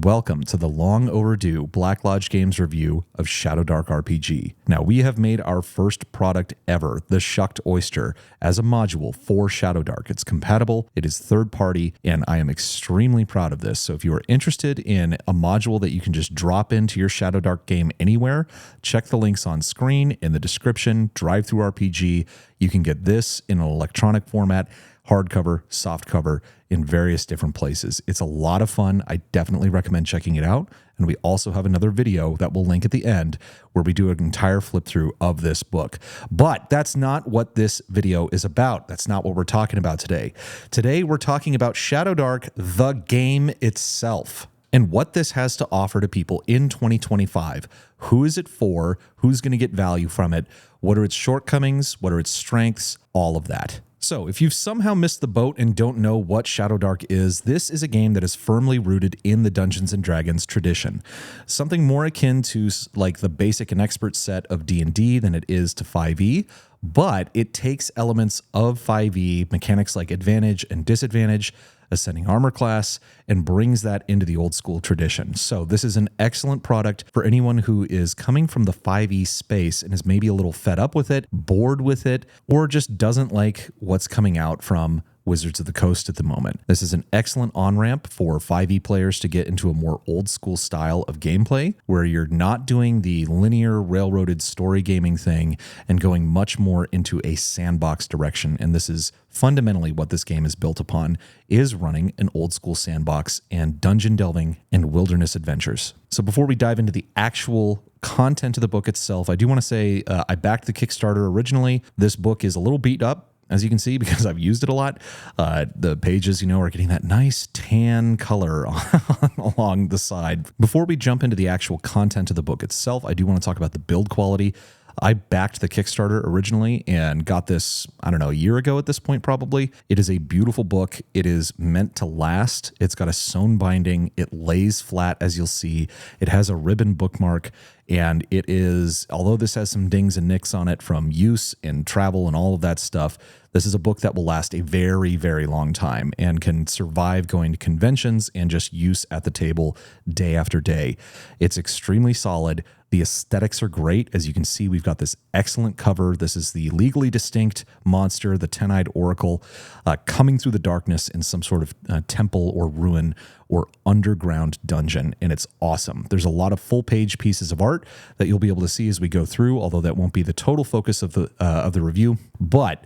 Welcome to the long overdue Black Lodge Games review of ShadowDark RPG. Now, we have made our first product ever, the Shucked Oyster, as a module for ShadowDark. It's compatible, it is third party, and I am extremely proud of this. So if you are interested in a module that you can just drop into your ShadowDark game anywhere, check the links on screen in the description, DriveThruRPG. You can get this in an electronic format, hardcover, softcover, in various different places. It's a lot of fun. I definitely recommend checking it out. And we also have another video that we'll link at the end where we do an entire flip through of this book. But that's not what this video is about. That's not what we're talking about today. Today, we're talking about ShadowDark, the game itself, and what this has to offer to people in 2025. Who is it for? Who's going to get value from it? What are its shortcomings? What are its strengths? All of that. So if you've somehow missed the boat and don't know what ShadowDark is, this is a game that is firmly rooted in the Dungeons & Dragons tradition. Something more akin to like the basic and expert set of D&D than it is to 5e, but it takes elements of 5e, mechanics like advantage and disadvantage, ascending armor class, and brings that into the old school tradition. So this is an excellent product for anyone who is coming from the 5e space and is maybe a little fed up with it, bored with it, or just doesn't like what's coming out from Wizards of the Coast at the moment. This is an excellent on-ramp for 5e players to get into a more old school style of gameplay where you're not doing the linear railroaded story gaming thing and going much more into a sandbox direction. And this is fundamentally what this game is built upon, is running an old school sandbox and dungeon delving and wilderness adventures. So before we dive into the actual content of the book itself, I do want to say I backed the Kickstarter originally. This book is a little beat up, as you can see, because I've used it a lot. The pages, are getting that nice tan color along the side. Before we jump into the actual content of the book itself, I do want to talk about the build quality. I backed the Kickstarter originally and got this, a year ago at this point probably. It is a beautiful book. It is meant to last. It's got a sewn binding. It lays flat, as you'll see. It has a ribbon bookmark. And it is, although this has some dings and nicks on it from use and travel and all of that stuff, this is a book that will last a very, very long time and can survive going to conventions and just use at the table day after day. It's extremely solid. The aesthetics are great. As you can see, we've got this excellent cover. This is the legally distinct monster, the 10-eyed oracle, coming through the darkness in some sort of temple or ruin or underground dungeon, and it's awesome. There's a lot of full-page pieces of art that you'll be able to see as we go through, although that won't be the total focus of the review. But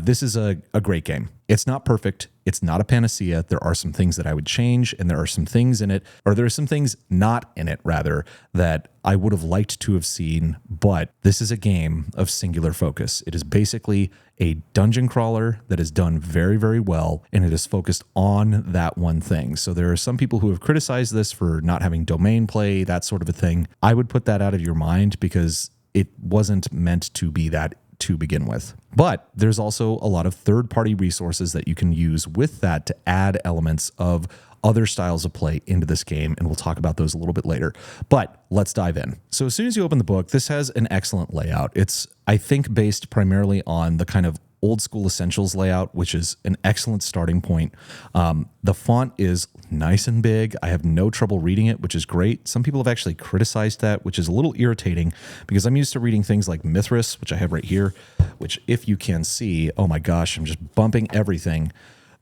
this is a great game. It's not perfect. It's not a panacea. There are some things that I would change, and there are some things in it, or there are some things not in it, rather, that I would have liked to have seen, but this is a game of singular focus. It is basically a dungeon crawler that is done very, very well, and it is focused on that one thing. So there are some people who have criticized this for not having domain play, that sort of a thing. I would put that out of your mind because it wasn't meant to be that to begin with. But there's also a lot of third-party resources that you can use with that to add elements of other styles of play into this game, and we'll talk about those a little bit later. But let's dive in. So as soon as you open the book, this has an excellent layout. It's, I think, based primarily on the kind of old school essentials layout, which is an excellent starting point. The font is nice and big. I have no trouble reading it, which is great. Some people have actually criticized that, which is a little irritating because I'm used to reading things like Mithras, which I have right here, which if you can see, oh my gosh, I'm just bumping everything.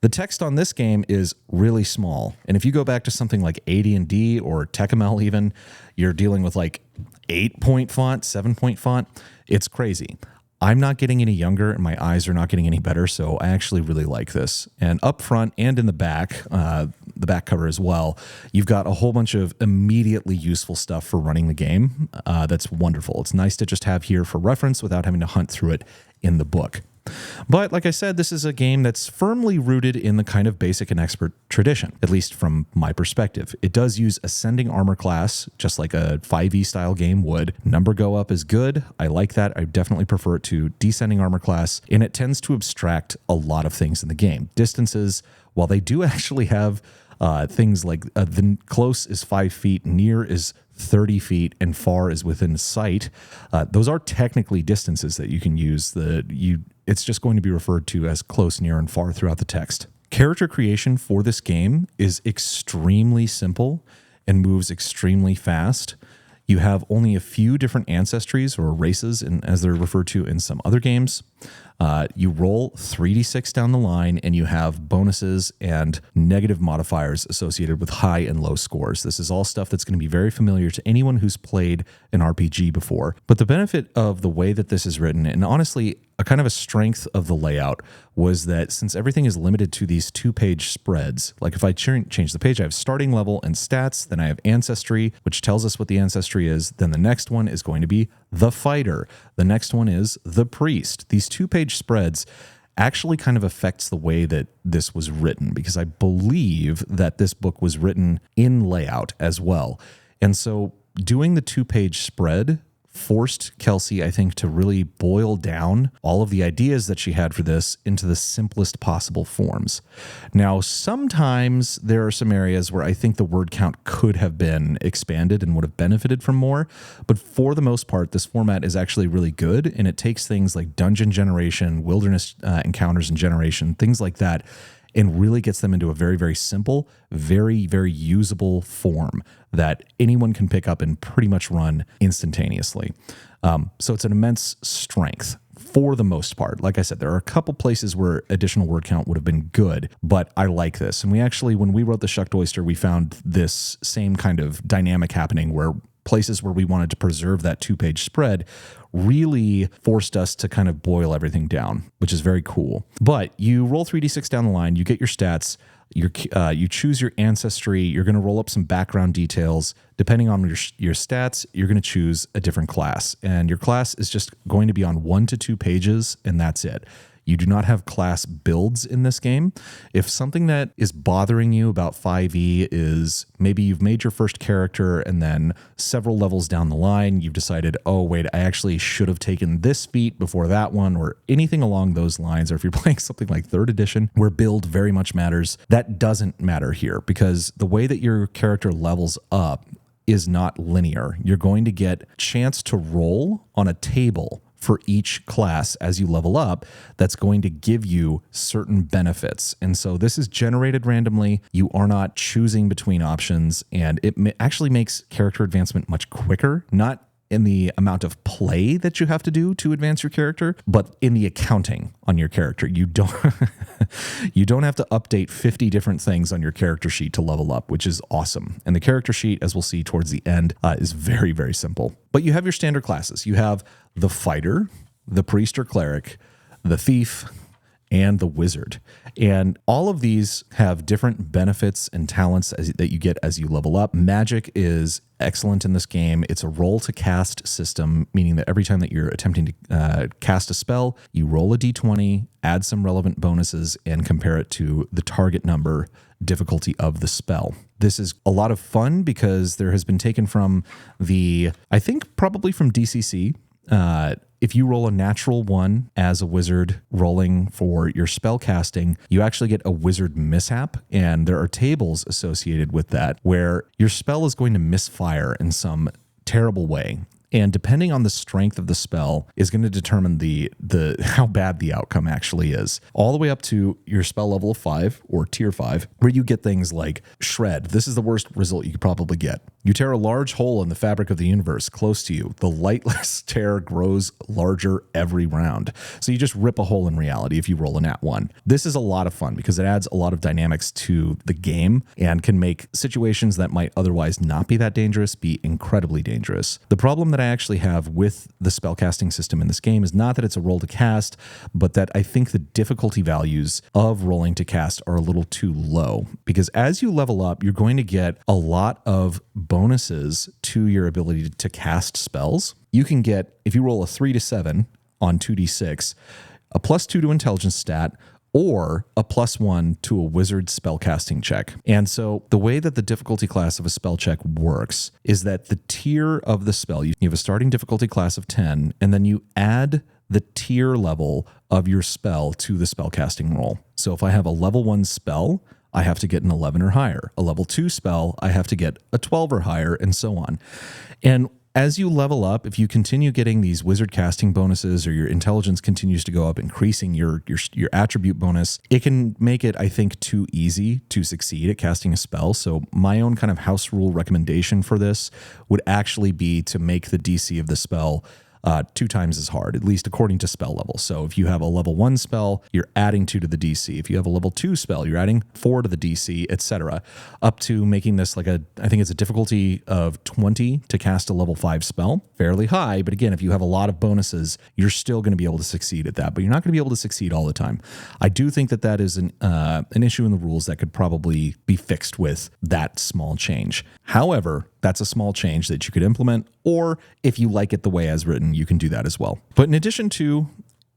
The text on this game is really small. And if you go back to something like AD&D or Tecamel even, you're dealing with like 8-point font, 7-point font. It's crazy. I'm not getting any younger and my eyes are not getting any better, so I actually really like this. And up front and in the back cover as well, you've got a whole bunch of immediately useful stuff for running the game. That's wonderful. It's nice to just have here for reference without having to hunt through it in the book. But like I said, this is a game that's firmly rooted in the kind of basic and expert tradition, at least from my perspective. It does use ascending armor class, just like a 5e style game would. Number go up is good. I like that. I definitely prefer it to descending armor class, and it tends to abstract a lot of things in the game. Distances, while they do actually have things like the close is 5 feet, near is 30 feet, and far is within sight. Those are technically distances that you can use. It's just going to be referred to as close, near, and far throughout the text. Character creation for this game is extremely simple and moves extremely fast. You have only a few different ancestries or races, as they're referred to in some other games. You roll 3d6 down the line, and you have bonuses and negative modifiers associated with high and low scores. This is all stuff that's going to be very familiar to anyone who's played an RPG before. But the benefit of the way that this is written, and honestly, a kind of a strength of the layout, was that since everything is limited to these 2-page spreads, like if I change the page, I have starting level and stats, then I have ancestry, which tells us what the ancestry is. Then the next one is going to be the fighter. The next one is the priest. These 2-page spreads actually kind of affects the way that this was written, because I believe that this book was written in layout as well. And so doing the 2-page spread forced Kelsey, I think, to really boil down all of the ideas that she had for this into the simplest possible forms. Now, sometimes there are some areas where I think the word count could have been expanded and would have benefited from more, but for the most part, this format is actually really good, and it takes things like dungeon generation, wilderness encounters and generation, things like that, and really gets them into a very, very simple, very, very usable form that anyone can pick up and pretty much run instantaneously. So it's an immense strength for the most part. Like I said, there are a couple places where additional word count would have been good, but I like this. And we actually, when we wrote the Shucked Oyster, we found this same kind of dynamic happening where places where we wanted to preserve that 2-page spread really forced us to kind of boil everything down, which is very cool. But you roll 3d6 down the line, you get your stats, you choose your ancestry, you're going to roll up some background details. Depending on your stats, you're going to choose a different class. And your class is just going to be on 1 to 2 pages, and that's it. You do not have class builds in this game. If something that is bothering you about 5e is maybe you've made your first character and then several levels down the line, you've decided, oh, wait, I actually should have taken this feat before that one, or anything along those lines, or if you're playing something like 3rd edition, where build very much matters, that doesn't matter here, because the way that your character levels up is not linear. You're going to get a chance to roll on a table for each class as you level up that's going to give you certain benefits. And so this is generated randomly. You are not choosing between options, and it actually makes character advancement much quicker, not in the amount of play that you have to do to advance your character, but in the accounting on your character. You don't you don't have to update 50 different things on your character sheet to level up, which is awesome. And the character sheet, as we'll see towards the end, is very, very simple. But you have your standard classes. You have the fighter, the priest or cleric, the thief, and the wizard. And all of these have different benefits and talents that you get as you level up. Magic is excellent in this game. It's a roll to cast system, meaning that every time that you're attempting to cast a spell, you roll a d20, add some relevant bonuses, and compare it to the target number difficulty of the spell. This is a lot of fun because there has been taken from I think probably from DCC, if you roll a natural 1 as a wizard rolling for your spell casting, you actually get a wizard mishap, and there are tables associated with that where your spell is going to misfire in some terrible way. And depending on the strength of the spell is going to determine the how bad the outcome actually is. All the way up to your spell level of 5 or tier 5, where you get things like shred. This is the worst result you could probably get. You tear a large hole in the fabric of the universe close to you. The lightless tear grows larger every round. So you just rip a hole in reality if you roll a nat 1. This is a lot of fun because it adds a lot of dynamics to the game and can make situations that might otherwise not be that dangerous be incredibly dangerous. The problem that I actually have with the spellcasting system in this game is not that it's a roll to cast, but that I think the difficulty values of rolling to cast are a little too low, because as you level up, you're going to get a lot of bonuses to your ability to cast spells. You can get, if you roll a 3 to 7 on 2d6, a +2 to intelligence stat, or a +1 to a wizard spellcasting check. And so the way that the difficulty class of a spell check works is that the tier of the spell, you have a starting difficulty class of 10, and then you add the tier level of your spell to the spellcasting roll. So if I have a level 1 spell, I have to get an 11 or higher. A level 2 spell, I have to get a 12 or higher, and so on. And As you level up, if you continue getting these wizard casting bonuses or your intelligence continues to go up, increasing your attribute bonus, it can make it, I think, too easy to succeed at casting a spell. So my own kind of house rule recommendation for this would actually be to make the DC of the spell 2 times as hard, at least according to spell level. So if you have a level 1 spell, you're adding 2 to the DC. If you have a level 2 spell, you're adding 4 to the DC, etc. Up to making this I think it's a difficulty of 20 to cast a level 5 spell. Fairly high, but again, if you have a lot of bonuses, you're still going to be able to succeed at that, but you're not going to be able to succeed all the time. I do think that is an issue in the rules that could probably be fixed with that small change. However, that's a small change that you could implement, or if you like it the way as written, you can do that as well. But in addition to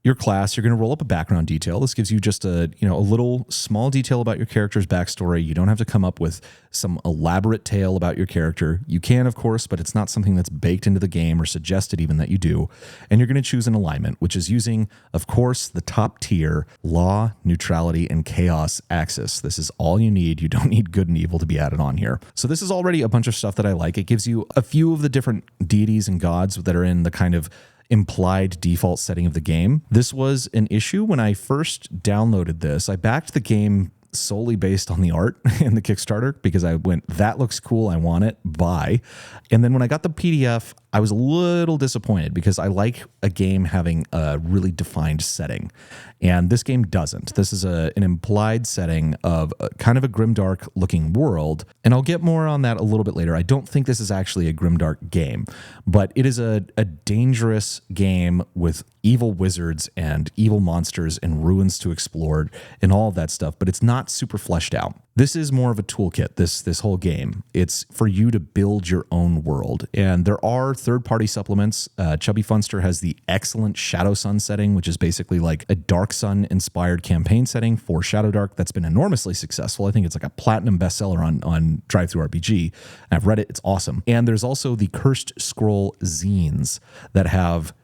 your class, you're going to roll up a background detail. This gives you just a little small detail about your character's backstory. You don't have to come up with some elaborate tale about your character. You can, of course, but it's not something that's baked into the game or suggested even that you do. And you're going to choose an alignment, which is using, of course, the top tier law, neutrality, and chaos axis. This is all you need. You don't need good and evil to be added on here. So this is already a bunch of stuff that I like. It gives you a few of the different deities and gods that are in the kind of implied default setting of the game. This was an issue when I first downloaded this. I backed the game solely based on the art in the Kickstarter because I went, that looks cool, I want it, buy. And then when I got the PDF, I was a little disappointed because I like a game having a really defined setting. And this game doesn't. This is an implied setting of kind of a grimdark looking world. And I'll get more on that a little bit later. I don't think this is actually a grimdark game, but it is a dangerous game with evil wizards and evil monsters and ruins to explore and all of that stuff, but it's not super fleshed out. This is more of a toolkit, this whole game. It's for you to build your own world. And there are third-party supplements. Chubby Funster has the excellent ShadowSun setting, which is basically like a Dark Sun-inspired campaign setting for ShadowDark that's been enormously successful. I think it's like a platinum bestseller on DriveThruRPG. I've read it. It's awesome. And there's also the Cursed Scroll Zines that have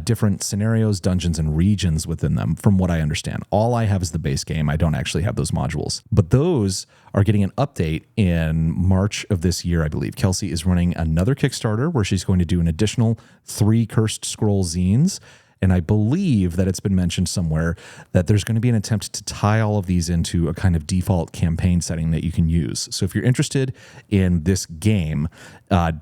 different scenarios, dungeons, and regions within them, from what I understand. All I have is the base game. I don't actually have those modules. But those are getting an update in March of this year, I believe. Kelsey is running another Kickstarter where she's going to do an additional 3 Cursed Scroll Zines. And I believe that it's been mentioned somewhere that there's going to be an attempt to tie all of these into a kind of default campaign setting that you can use. So if you're interested in this game,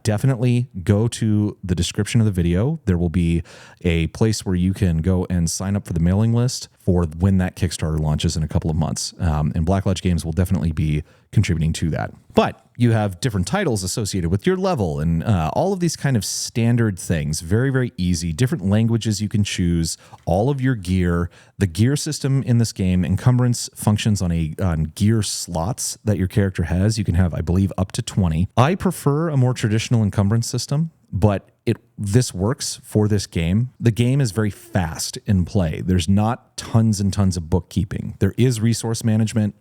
definitely go to the description of the video. There will be a place where you can go and sign up for the mailing list for when that Kickstarter launches in a couple of months. And Black Lodge Games will definitely be contributing to that. But you have different titles associated with your level and all of these kind of standard things. Very, very easy. Different languages you can choose. All of your gear. The gear system in this game, encumbrance functions on gear slots that your character has. You can have, I believe, up to 20. I prefer a more traditional encumbrance system, but this works for this game. The game is very fast in play. There's not tons and tons of bookkeeping. There is resource management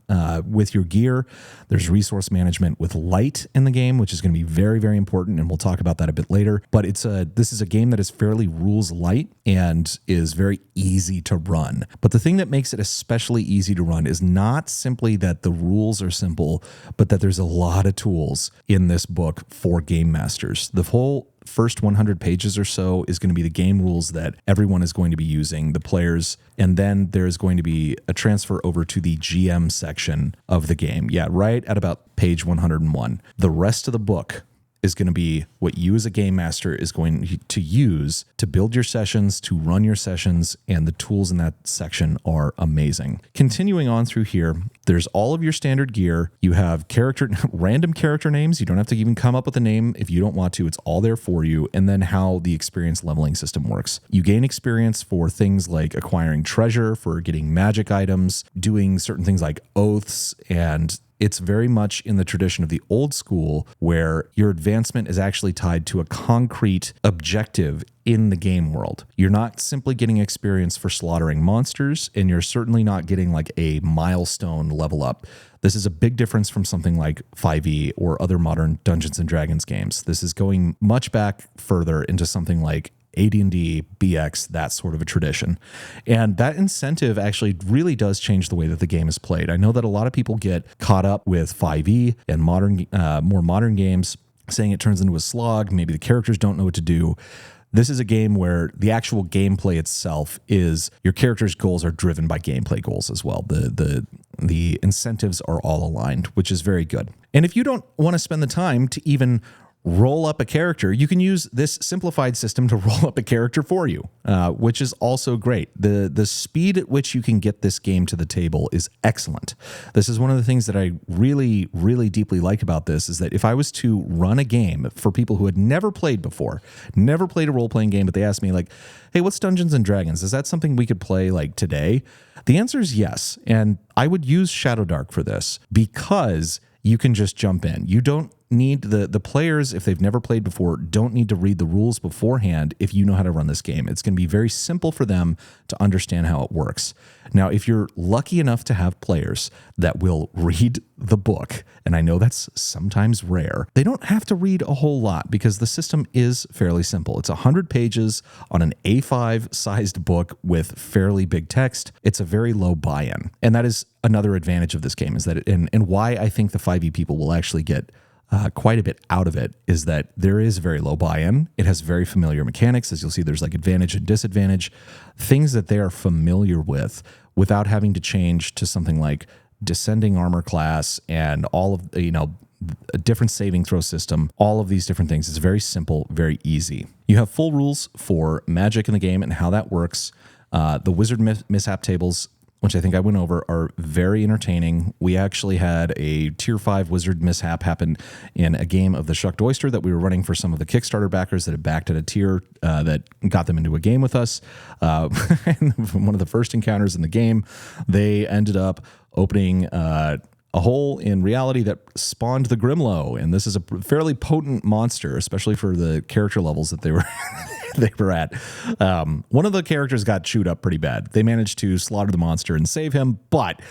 with your gear. There's resource management with light in the game, which is going to be very, very important, and we'll talk about that a bit later. But this is a game that is fairly rules light and is very easy to run. But the thing that makes it especially easy to run is not simply that the rules are simple, but that there's a lot of tools in this book for game masters. The whole first 100 pages or so is going to be the game rules that everyone is going to be using, the players, and then there's going to be a transfer over to the GM section of the game. Yeah, right at about page 101. The rest of the book is going to be what you as a game master is going to use to build your sessions, to run your sessions, and the tools in that section are amazing. Continuing on through here, there's all of your standard gear. You have random character names. You don't have to even come up with a name if you don't want to. It's all there for you. And then how the experience leveling system works. You gain experience for things like acquiring treasure, for getting magic items, doing certain things like oaths, and it's very much in the tradition of the old school where your advancement is actually tied to a concrete objective in the game world. You're not simply getting experience for slaughtering monsters, and you're certainly not getting like a milestone level up. This is a big difference from something like 5e or other modern Dungeons and Dragons games. This is going much back further into something like AD&D, BX, that sort of a tradition. And that incentive actually really does change the way that the game is played. I know that a lot of people get caught up with 5e and more modern games saying it turns into a slog. Maybe the characters don't know what to do. This is a game where the actual gameplay itself is your character's goals are driven by gameplay goals as well. The incentives are all aligned, which is very good. And if you don't want to spend the time to even roll up a character, you can use this simplified system to roll up a character for you, which is also great. The speed at which you can get this game to the table is excellent. This is one of the things that I really, really deeply like about this, is that if I was to run a game for people who had never played before, never played a role-playing game, but they asked me like, hey, what's Dungeons and Dragons? Is that something we could play like today? The answer is yes. And I would use ShadowDark for this because you can just jump in. You don't need the players, if they've never played before, don't need to read the rules beforehand if you know how to run this game. It's going to be very simple for them to understand how it works. Now, if you're lucky enough to have players that will read the book, and I know that's sometimes rare, they don't have to read a whole lot because the system is fairly simple. It's 100 pages on an A5 sized book with fairly big text. It's a very low buy-in. And that is another advantage of this game, is that and why I think the 5e people will actually get quite a bit out of it, is that there is very low buy-in. It has very familiar mechanics. As you'll see, there's like advantage and disadvantage, things that they are familiar with without having to change to something like descending armor class and all of, a different saving throw system, all of these different things. It's very simple, very easy. You have full rules for magic in the game and how that works. The wizard mishap tables, which I think I went over, are very entertaining. We actually had a tier 5 wizard mishap happen in a game of the Shucked Oyster that we were running for some of the Kickstarter backers that had backed at a tier that got them into a game with us. And one of the first encounters in the game, they ended up opening a hole in reality that spawned the Grimlow. And this is a fairly potent monster, especially for the character levels that they were they were at. One of the characters got chewed up pretty bad. They managed to slaughter the monster and save him, but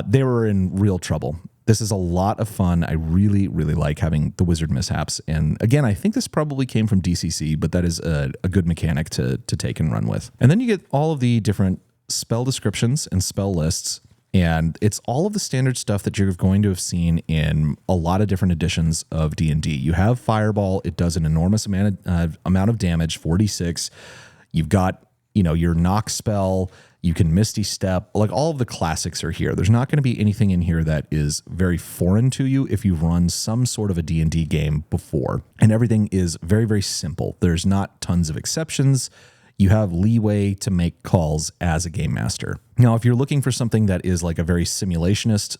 they were in real trouble. This is a lot of fun. I really, really like having the wizard mishaps. And again, I think this probably came from DCC, but that is a good mechanic to take and run with. And then you get all of the different spell descriptions and spell lists. And it's all of the standard stuff that you're going to have seen in a lot of different editions of D&D. You have Fireball. It does an enormous amount of damage, 46. You've got, your knock spell. You can Misty Step. Like, all of the classics are here. There's not going to be anything in here that is very foreign to you if you've run some sort of a D&D game before. And everything is very, very simple. There's not tons of exceptions. You have leeway to make calls as a game master. Now, if you're looking for something that is like a very simulationist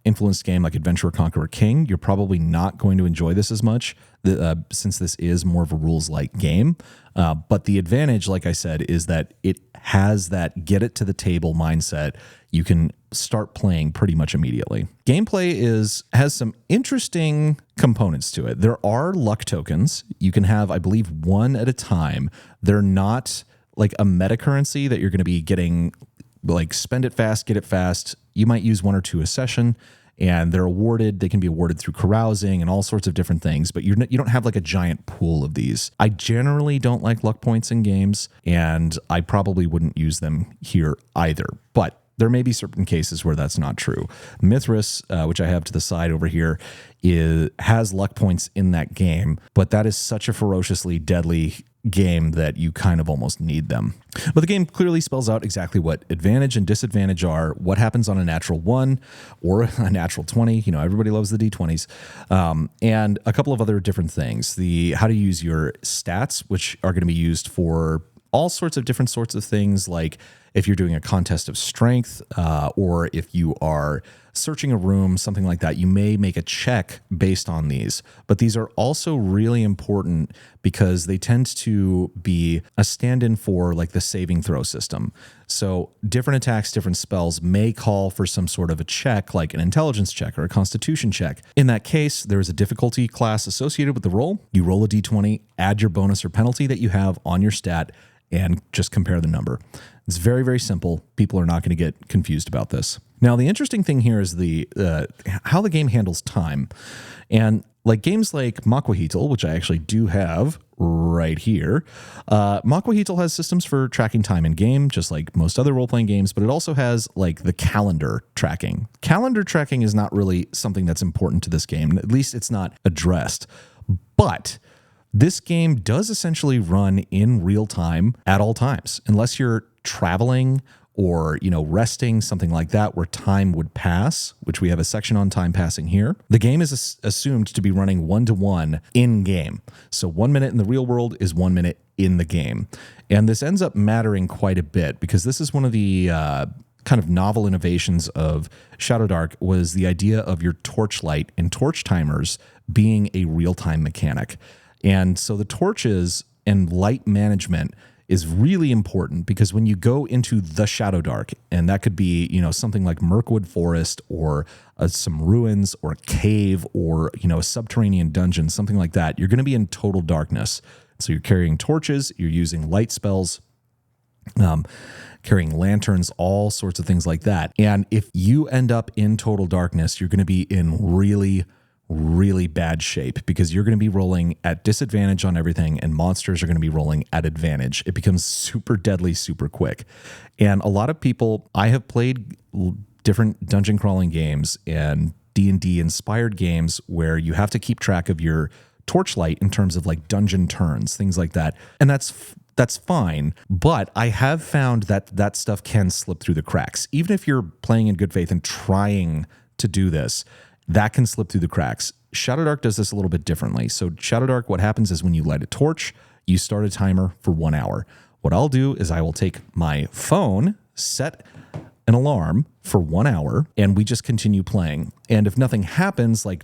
influenced game like Adventurer Conqueror King, you're probably not going to enjoy this as much since this is more of a rules-like game. But the advantage, like I said, is that it has that get it to the table mindset. You can start playing pretty much immediately. Gameplay has some interesting components to it. There are luck tokens. You can have, I believe, one at a time. They're not like a meta currency that you're going to be getting, like spend it fast, get it fast. You might use one or two a session, and they're awarded. They can be awarded through carousing and all sorts of different things, but you don't have like a giant pool of these. I generally don't like luck points in games, and I probably wouldn't use them here either, but there may be certain cases where that's not true. Mithras, which I have to the side over here, has luck points in that game, but that is such a ferociously deadly game that you kind of almost need them. But the game clearly spells out exactly what advantage and disadvantage are, what happens on a natural 1 or a natural 20. Everybody loves the D20s. And a couple of other different things. How to use your stats, which are going to be used for all sorts of different sorts of things, like if you're doing a contest of strength, or if you are searching a room, something like that, you may make a check based on these. But these are also really important because they tend to be a stand-in for like the saving throw system. So different attacks, different spells may call for some sort of a check, like an intelligence check or a constitution check. In that case, there is a difficulty class associated with the roll. You roll a d20, add your bonus or penalty that you have on your stat, and just compare the number. It's very, very simple. People are not going to get confused about this. Now, the interesting thing here is how the game handles time. And like games like Makwahital, which I actually do have right here, Makwahital has systems for tracking time in game, just like most other role-playing games, but it also has like the calendar tracking. Calendar tracking is not really something that's important to this game. At least it's not addressed. But this game does essentially run in real time at all times, unless you're traveling or, resting, something like that, where time would pass, which we have a section on time passing here. The game is assumed to be running 1-to-1 in game. So 1 minute in the real world is 1 minute in the game. And this ends up mattering quite a bit because this is one of the kind of novel innovations of ShadowDark, was the idea of your torchlight and torch timers being a real-time mechanic. And so the torches and light management is really important because when you go into the Shadowdark, and that could be, something like Mirkwood Forest or some ruins or a cave or, a subterranean dungeon, something like that, you're going to be in total darkness. So you're carrying torches, you're using light spells, carrying lanterns, all sorts of things like that. And if you end up in total darkness, you're going to be in really bad shape because you're going to be rolling at disadvantage on everything and monsters are going to be rolling at advantage. It becomes super deadly, super quick. And a lot of people, I have played different dungeon crawling games and D&D inspired games where you have to keep track of your torchlight in terms of like dungeon turns, things like that. And that's fine, but I have found that stuff can slip through the cracks. Even if you're playing in good faith and trying to do this, that can slip through the cracks. ShadowDark does this a little bit differently. So ShadowDark, what happens is when you light a torch, you start a timer for 1 hour. What I'll do is I will take my phone, set an alarm for 1 hour, and we just continue playing. And if nothing happens, like,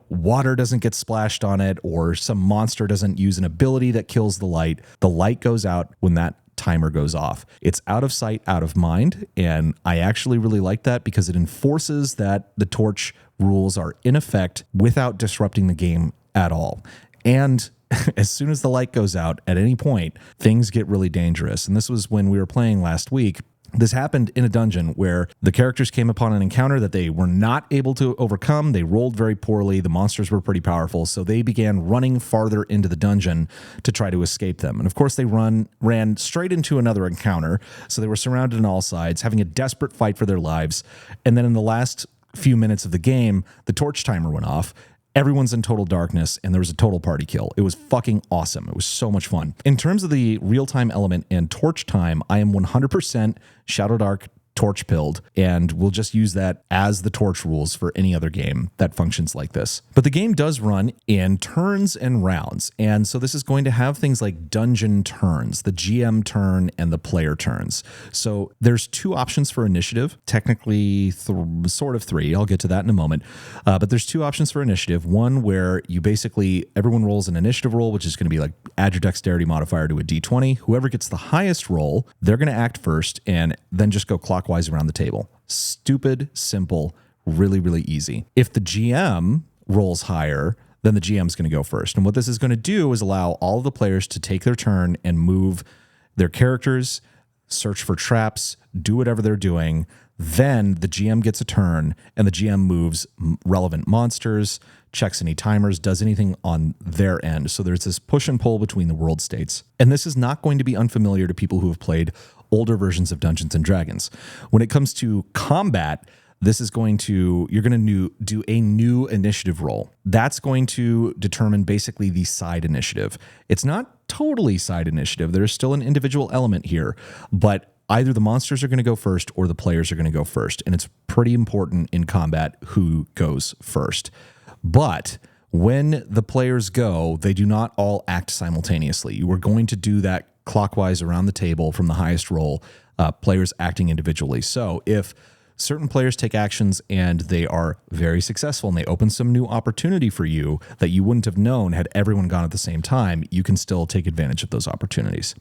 water doesn't get splashed on it or some monster doesn't use an ability that kills the light goes out when that timer goes off. It's out of sight, out of mind. And I actually really like that because it enforces that the torch rules are in effect without disrupting the game at all. And as soon as the light goes out at any point, things get really dangerous. And this was when we were playing last week. This happened in a dungeon where the characters came upon an encounter that they were not able to overcome. They rolled very poorly. The monsters were pretty powerful, so they began running farther into the dungeon to try to escape them. And of course, they ran straight into another encounter, so they were surrounded on all sides, having a desperate fight for their lives. And then in the last few minutes of the game, the torch timer went off. Everyone's in total darkness, and there was a total party kill. It was fucking awesome. It was so much fun. In terms of the real-time element and torch time, I am 100% ShadowDark torch pilled, and we'll just use that as the torch rules for any other game that functions like this. But the game does run in turns and rounds, and so this is going to have things like dungeon turns, the GM turn and the player turns. So there's 2 options for initiative, technically sort of 3. I'll get to that in a moment. But there's 2 options for initiative. One where you basically, everyone rolls an initiative roll, which is going to be like add your dexterity modifier to a d20. Whoever gets the highest roll, they're going to act first and then just go clockwise around the table. Stupid, simple, really, really easy. If the GM rolls higher, then the GM's going to go first. And what this is going to do is allow all of the players to take their turn and move their characters, search for traps, do whatever they're doing. Then the GM gets a turn and the GM moves relevant monsters, checks any timers, does anything on their end. So there's this push and pull between the world states. And this is not going to be unfamiliar to people who have played older versions of Dungeons and Dragons. When it comes to combat, this is going to, you're going to do a new initiative roll. That's going to determine basically the side initiative. It's not totally side initiative. There's still an individual element here, but either the monsters are going to go first or the players are going to go first. And it's pretty important in combat who goes first. But when the players go, they do not all act simultaneously. You are going to do that clockwise around the table from the highest roll, players acting individually. So if certain players take actions and they are very successful and they open some new opportunity for you that you wouldn't have known had everyone gone at the same time, you can still take advantage of those opportunities.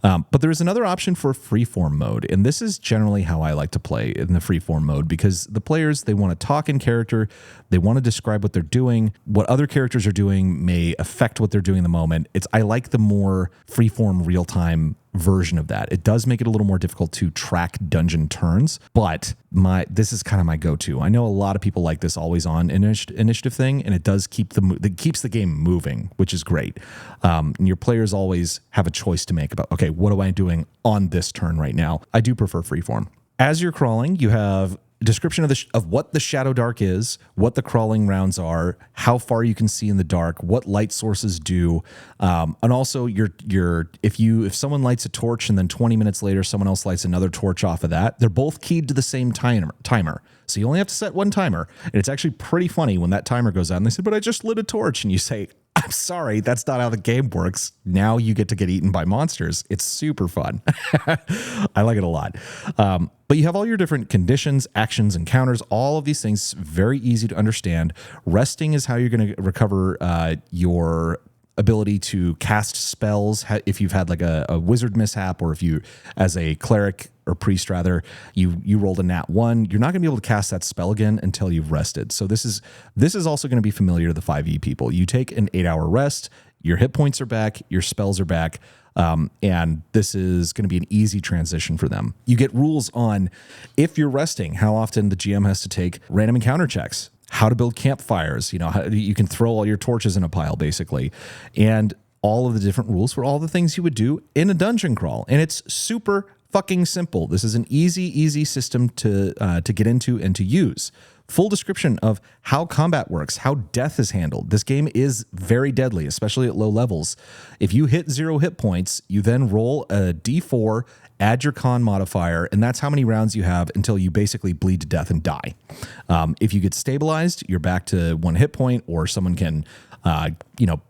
But there is another option for freeform mode, and this is generally how I like to play in the freeform mode because the players, they want to talk in character, they want to describe what they're doing, what other characters are doing may affect what they're doing in the moment. I like the more freeform real-time version of that. It does make it a little more difficult to track dungeon turns, but this is kind of my go-to. I know a lot of people like this always on initiative thing, and it does it keeps the game moving, which is great. And your players always have a choice to make about, okay, what am I doing on this turn right now? I do prefer freeform. As you're crawling, you have description of what the ShadowDark is, what the crawling rounds are, how far you can see in the dark, what light sources do, and also if someone lights a torch and then 20 minutes later someone else lights another torch off of that, they're both keyed to the same timer. So you only have to set one timer, and it's actually pretty funny when that timer goes out and they say, "But I just lit a torch," and you say, "I'm sorry, that's not how the game works. Now you get to get eaten by monsters." It's super fun. I like it a lot. But you have all your different conditions, actions, and counters, all of these things, very easy to understand. Resting is how you're going to recover your ability to cast spells if you've had like a wizard mishap, or if you, as a cleric or priest rather, you rolled a nat 1, you're not going to be able to cast that spell again until you've rested. So this is also going to be familiar to the 5e people. You take an 8-hour rest, your hit points are back, your spells are back, and this is going to be an easy transition for them. You get rules on, if you're resting, how often the GM has to take random encounter checks, how to build campfires, how you can throw all your torches in a pile, basically, and all of the different rules for all the things you would do in a dungeon crawl. And it's super fucking simple. This is an easy system to get into and to use. Full description of how combat works, how death is handled. This game is very deadly, especially at low levels. If you hit 0 hit points, you then roll a d4, add your con modifier, and that's how many rounds you have until you basically bleed to death and die. If you get stabilized, you're back to 1 hit point, or someone can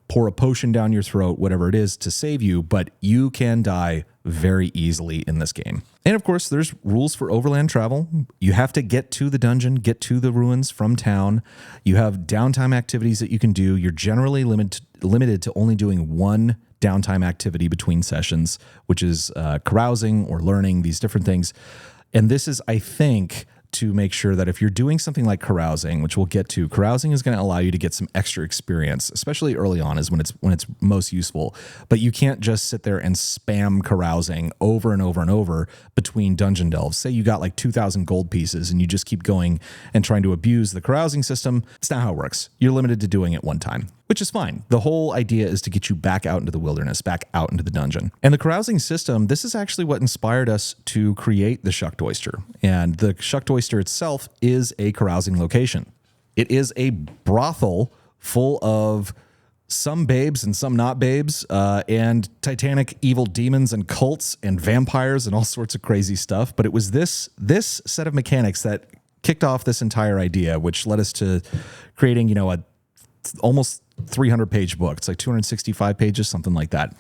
pour a potion down your throat, whatever it is, to save you, but you can die very easily in this game. And of course, there's rules for overland travel. You have to get to the dungeon, get to the ruins from town. You have downtime activities that you can do. You're generally limited to only doing one downtime activity between sessions, which is carousing or learning, these different things. And this is, I think, to make sure that if you're doing something like carousing, which we'll get to, carousing is going to allow you to get some extra experience, especially early on is when it's most useful. But you can't just sit there and spam carousing over and over and over between dungeon delves. Say you got like 2,000 gold pieces and you just keep going and trying to abuse the carousing system. It's not how it works. You're limited to doing it one time, which is fine. The whole idea is to get you back out into the wilderness, back out into the dungeon. And the carousing system, this is actually what inspired us to create the Shucked Oyster. And the Shucked Oyster itself is a carousing location. It is a brothel full of some babes and some not babes, and titanic evil demons and cults and vampires and all sorts of crazy stuff. But it was this set of mechanics that kicked off this entire idea, which led us to creating, a almost 300-page book. It's like 265 pages, something like that.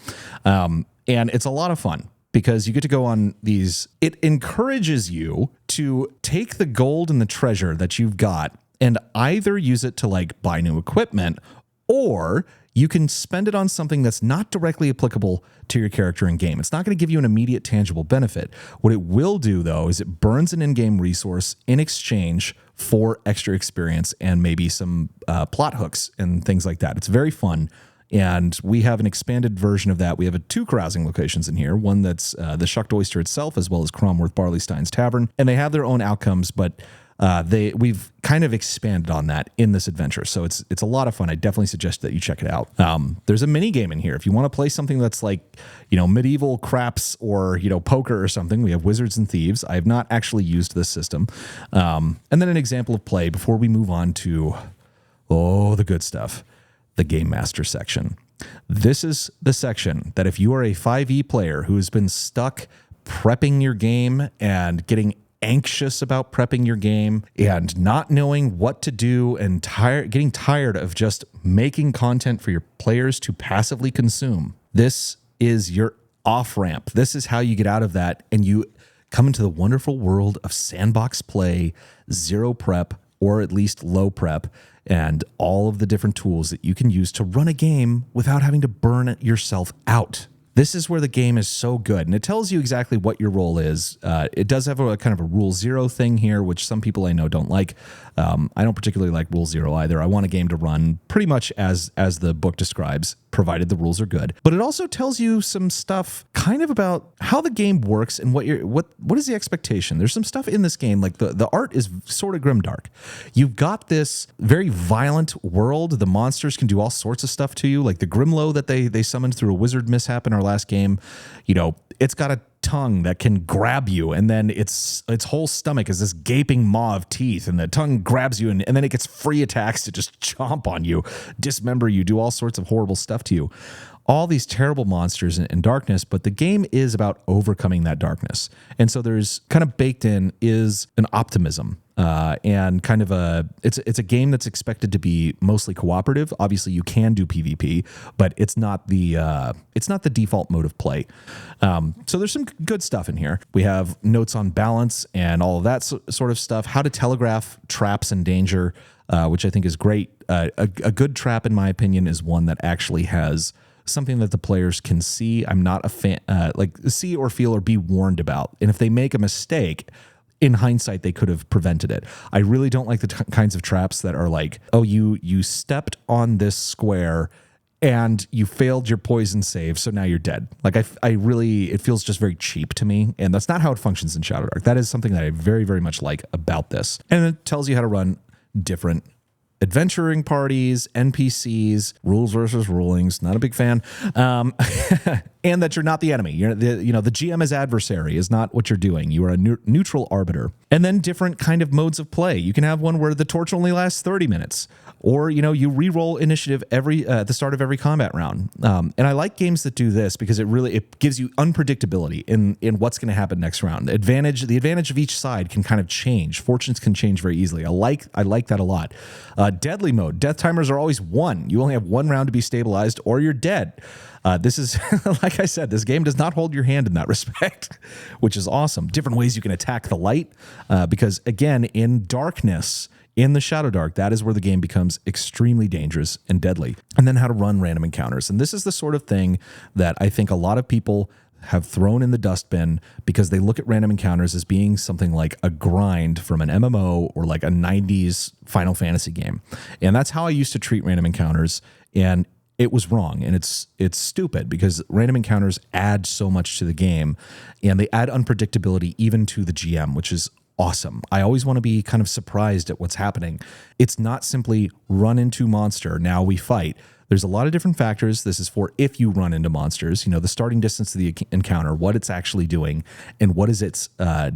And it's a lot of fun because you get to go on these. It encourages you to take the gold and the treasure that you've got and either use it to like buy new equipment, or you can spend it on something that's not directly applicable to your character in game. It's not going to give you an immediate tangible benefit. What it will do, though, is it burns an in-game resource in exchange for extra experience and maybe some plot hooks and things like that. It's very fun. And we have an expanded version of that. We have 2 carousing locations in here. One that's the Shucked Oyster itself, as well as Cromworth Barleystein's Tavern. And they have their own outcomes, but we've kind of expanded on that in this adventure. So it's a lot of fun. I definitely suggest that you check it out. There's a mini game in here. If you want to play something that's like, medieval craps or, poker or something, we have Wizards and Thieves. I have not actually used this system. And then an example of play before we move on to, the good stuff, the Game Master section. This is the section that if you are a 5e player who has been stuck prepping your game and getting anxious about prepping your game and not knowing what to do and getting tired of just making content for your players to passively consume, this is your off-ramp. This is how you get out of that and you come into the wonderful world of sandbox play, zero prep, or at least low prep, and all of the different tools that you can use to run a game without having to burn yourself out. This is where the game is so good, and it tells you exactly what your role is. It does have a kind of a rule 0 thing here, which some people I know don't like. I don't particularly like rule 0 either. I want a game to run pretty much as the book describes, provided the rules are good. But it also tells you some stuff kind of about how the game works and what is the expectation. There's some stuff in this game, like the art is sort of grimdark. You've got this very violent world. The monsters can do all sorts of stuff to you, like the Grimlow that they summoned through a wizard mishap in our last game. It's got a tongue that can grab you, and then its whole stomach is this gaping maw of teeth, and the tongue grabs you, and then it gets free attacks to just chomp on you, dismember you, do all sorts of horrible stuff to you. All these terrible monsters and darkness, but the game is about overcoming that darkness. And so there's kind of baked in is an optimism, and kind of it's a game that's expected to be mostly cooperative. Obviously you can do PvP, but it's not the default mode of play. So there's some good stuff in here. We have notes on balance and all of that sort of stuff, how to telegraph traps and danger, which I think is great. A good trap, in my opinion, is one that actually has something that the players can see. I'm not a fan, see or feel or be warned about. And if they make a mistake, in hindsight, they could have prevented it. I really don't like the kinds of traps that are like, oh, you stepped on this square and you failed your poison save, so now you're dead. Like it feels just very cheap to me, and that's not how it functions in ShadowDark. That is something that I very, very much like about this. And it tells you how to run different adventuring parties, NPCs, rules versus rulings. Not a big fan. And that you're not the enemy. The GM as adversary is not what you're doing. You are a neutral arbiter. And then different kind of modes of play. You can have one where the torch only lasts 30 minutes, or you re-roll initiative at the start of every combat round. And I like games that do this because it gives you unpredictability in what's going to happen next round. The advantage of each side can kind of change. Fortunes can change very easily. I like that a lot. Deadly mode. Death timers are always 1. You only have 1 round to be stabilized, or you're dead. This is, like I said, this game does not hold your hand in that respect, which is awesome. Different ways you can attack the light, because again, in darkness, in the ShadowDark, that is where the game becomes extremely dangerous and deadly. And then how to run random encounters. And this is the sort of thing that I think a lot of people have thrown in the dustbin because they look at random encounters as being something like a grind from an MMO or like a 90s Final Fantasy game. And that's how I used to treat random encounters, and it was wrong, and it's stupid because random encounters add so much to the game, and they add unpredictability even to the GM, which is awesome. I always want to be kind of surprised at what's happening. It's not simply run into monster, now we fight. There's a lot of different factors. This is for if you run into monsters, the starting distance to the encounter, what it's actually doing, and what is its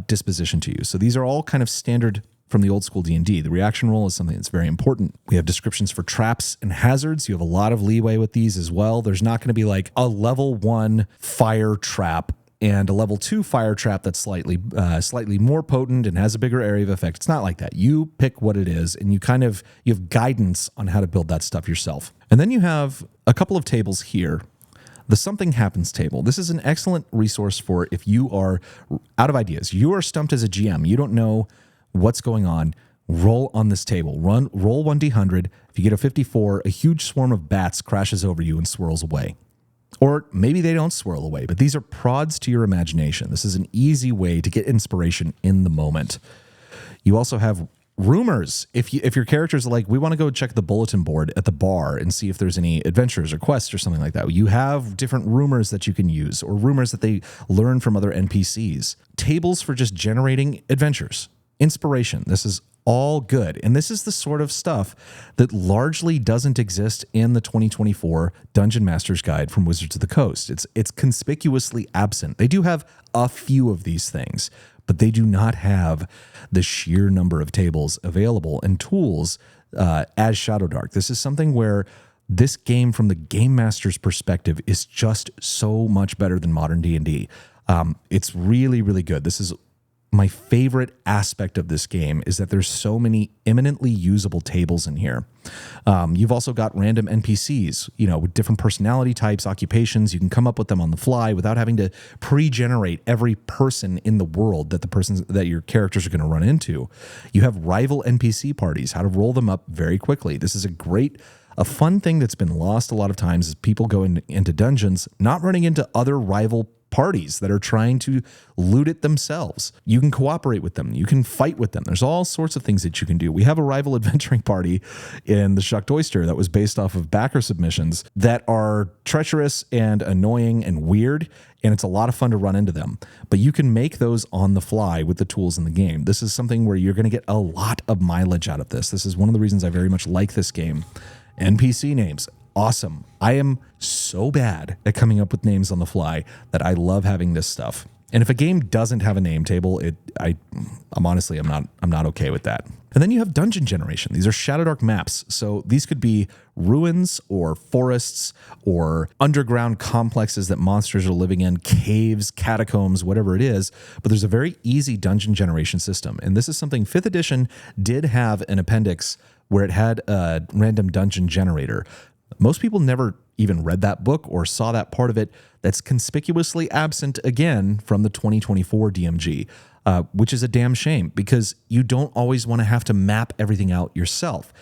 disposition to you. So these are all kind of standard from the old school D&D. The reaction roll is something that's very important. We have descriptions for traps and hazards. You have a lot of leeway with these as well. There's not going to be like a level 1 fire trap and a level 2 fire trap that's slightly more potent and has a bigger area of effect. It's not like that. You pick what it is, and you have guidance on how to build that stuff yourself. And then you have a couple of tables here. The Something Happens table. This is an excellent resource for if you are out of ideas. You are stumped as a GM. You don't know what's going on. Roll on this table. Roll 1d100. If you get a 54, a huge swarm of bats crashes over you and swirls away. Or maybe they don't swirl away, but these are prods to your imagination. This is an easy way to get inspiration in the moment. You also have rumors. If your characters are like, we want to go check the bulletin board at the bar and see if there's any adventures or quests or something like that, you have different rumors that you can use, or rumors that they learn from other NPCs. Tables for just generating adventures. Inspiration. This is all good. And this is the sort of stuff that largely doesn't exist in the 2024 Dungeon Master's Guide from Wizards of the Coast. It's conspicuously absent. They do have a few of these things, but they do not have the sheer number of tables available and tools as ShadowDark. This is something where this game, from the game master's perspective, is just so much better than modern D&D. It's really, really good. This is my favorite aspect of this game, is that there's so many eminently usable tables in here. You've also got random NPCs, with different personality types, occupations. You can come up with them on the fly without having to pre-generate every person in the world that your characters are going to run into. You have rival NPC parties, how to roll them up very quickly. This is a fun thing that's been lost a lot of times, is people go into dungeons not running into other rival parties that are trying to loot it themselves. You can cooperate with them. You can fight with them. There's all sorts of things that you can do. We have a rival adventuring party in the Shucked Oyster that was based off of backer submissions that are treacherous and annoying and weird, and it's a lot of fun to run into them. But you can make those on the fly with the tools in the game. This is something where you're going to get a lot of mileage out of this. This is one of the reasons I very much like this game. NPC names. Awesome. I am so bad at coming up with names on the fly that I love having this stuff. And if a game doesn't have a name table, I'm honestly, I'm not okay with that. And then you have dungeon generation. These are ShadowDark maps. So these could be ruins or forests or underground complexes that monsters are living in, caves, catacombs, whatever it is. But there's a very easy dungeon generation system. And this is something 5th edition did have an appendix where it had a random dungeon generator. Most people never even read that book or saw that part of it. That's conspicuously absent again from the 2024 DMG. Which is a damn shame because you don't always want to have to map everything out yourself.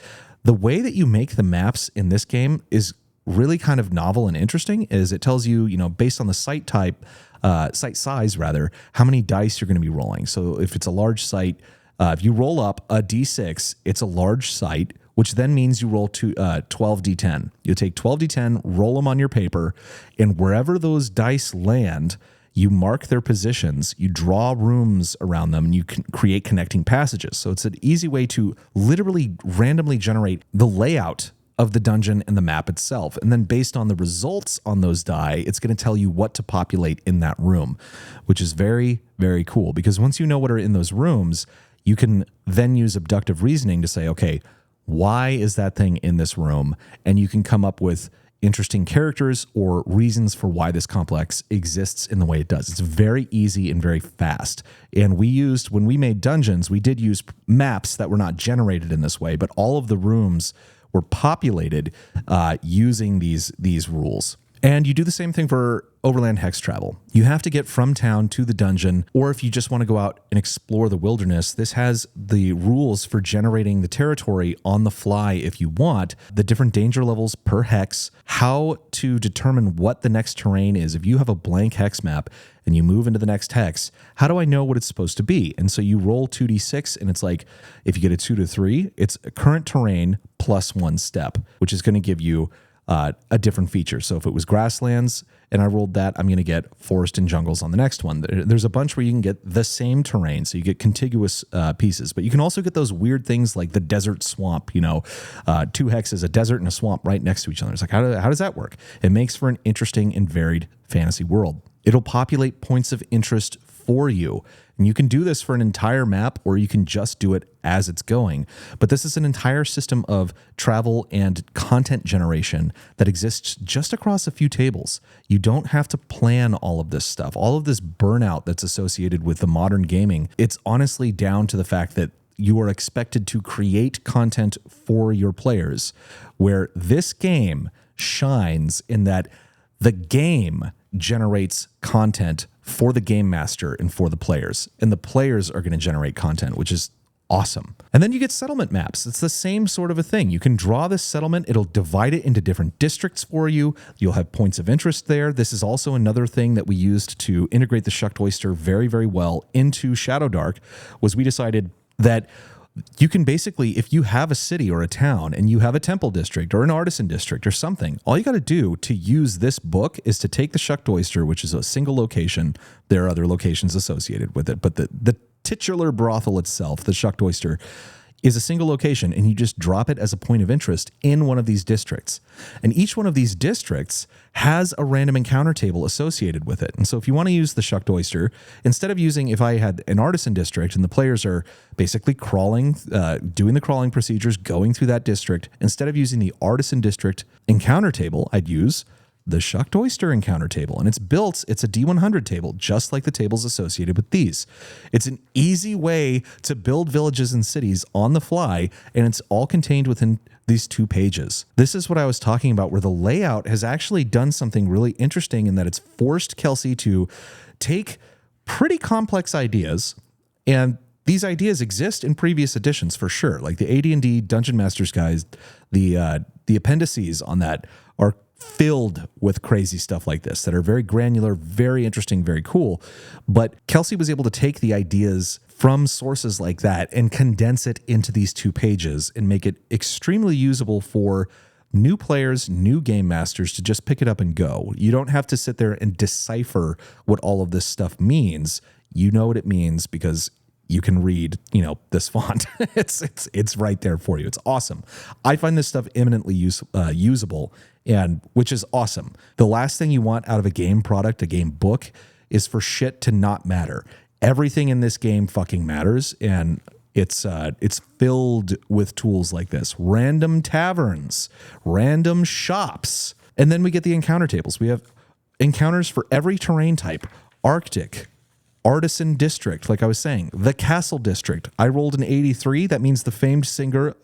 The way that you make the maps in this game is really kind of novel and interesting. Is it tells you, based on the site type, site size rather, how many dice you're going to be rolling. So if it's a large site, if you roll up a D6, it's a large site, which then means you roll 12 D10. You take 12 D10, roll them on your paper, and wherever those dice land, you mark their positions, you draw rooms around them, and you can create connecting passages. So it's an easy way to literally randomly generate the layout of the dungeon and the map itself. And then based on the results on those die, it's going to tell you what to populate in that room, which is very, very cool. Because once you know what are in those rooms, you can then use abductive reasoning to say, okay, why is that thing in this room? And you can come up with interesting characters or reasons for why this complex exists in the way it does. It's very easy and very fast. And when we made dungeons, we did use maps that were not generated in this way, but all of the rooms were populated using these rules. And you do the same thing for overland hex travel. You have to get from town to the dungeon, or if you just want to go out and explore the wilderness, this has the rules for generating the territory on the fly if you want, the different danger levels per hex, how to determine what the next terrain is. If you have a blank hex map and you move into the next hex, how do I know what it's supposed to be? And so you roll 2d6, and it's like, if you get a 2 to 3, it's a current terrain plus 1 step, which is going to give you a different feature. So if it was grasslands and I rolled that, I'm going to get forest and jungles on the next one. There's a bunch where you can get the same terrain, so you get contiguous pieces, but you can also get those weird things like the desert swamp, 2 hexes, a desert and a swamp right next to each other. It's like, how does that work? It makes for an interesting and varied fantasy world. It'll populate points of interest for you. And you can do this for an entire map, or you can just do it as it's going. But this is an entire system of travel and content generation that exists just across a few tables. You don't have to plan all of this stuff. All of this burnout that's associated with the modern gaming, it's honestly down to the fact that you are expected to create content for your players, where this game shines in that the game generates content for the game master and for the players. And the players are going to generate content, which is awesome. And then you get settlement maps. It's the same sort of a thing. You can draw this settlement. It'll divide it into different districts for you. You'll have points of interest there. This is also another thing that we used to integrate the Shucked Oyster very, very well into ShadowDark, was we decided that you can basically, if you have a city or a town and you have a temple district or an artisan district or something, all you got to do to use this book is to take the Shucked Oyster, which is a single location. There are other locations associated with it, but the titular brothel itself, the Shucked Oyster, is a single location, and you just drop it as a point of interest in one of these districts. And each one of these districts has a random encounter table associated with it. And so if you want to use the Shucked Oyster, instead of using, if I had an artisan district and the players are basically crawling, doing the crawling procedures, going through that district, instead of using the artisan district encounter table, I'd use the Shucked Oyster encounter table. And it's a D100 table, just like the tables associated with these. It's an easy way to build villages and cities on the fly, and it's all contained within these 2 pages. This is what I was talking about, where the layout has actually done something really interesting in that it's forced Kelsey to take pretty complex ideas, and these ideas exist in previous editions for sure. Like the AD&D Dungeon Masters guys, the appendices on that are filled with crazy stuff like this that are very granular, very interesting, very cool. But Kelsey was able to take the ideas from sources like that and condense it into these 2 pages and make it extremely usable for new players, new game masters to just pick it up and go. You don't have to sit there and decipher what all of this stuff means. You know what it means because you can read, this font. It's right there for you. It's awesome. I find this stuff eminently usable, and which is awesome. The last thing you want out of a game product, a game book, is for shit to not matter. Everything in this game fucking matters, and it's filled with tools like this. Random taverns, random shops, and then we get the encounter tables. We have encounters for every terrain type: Arctic, Artisan District, like I was saying, the Castle District. I rolled an 83. That means the famed singer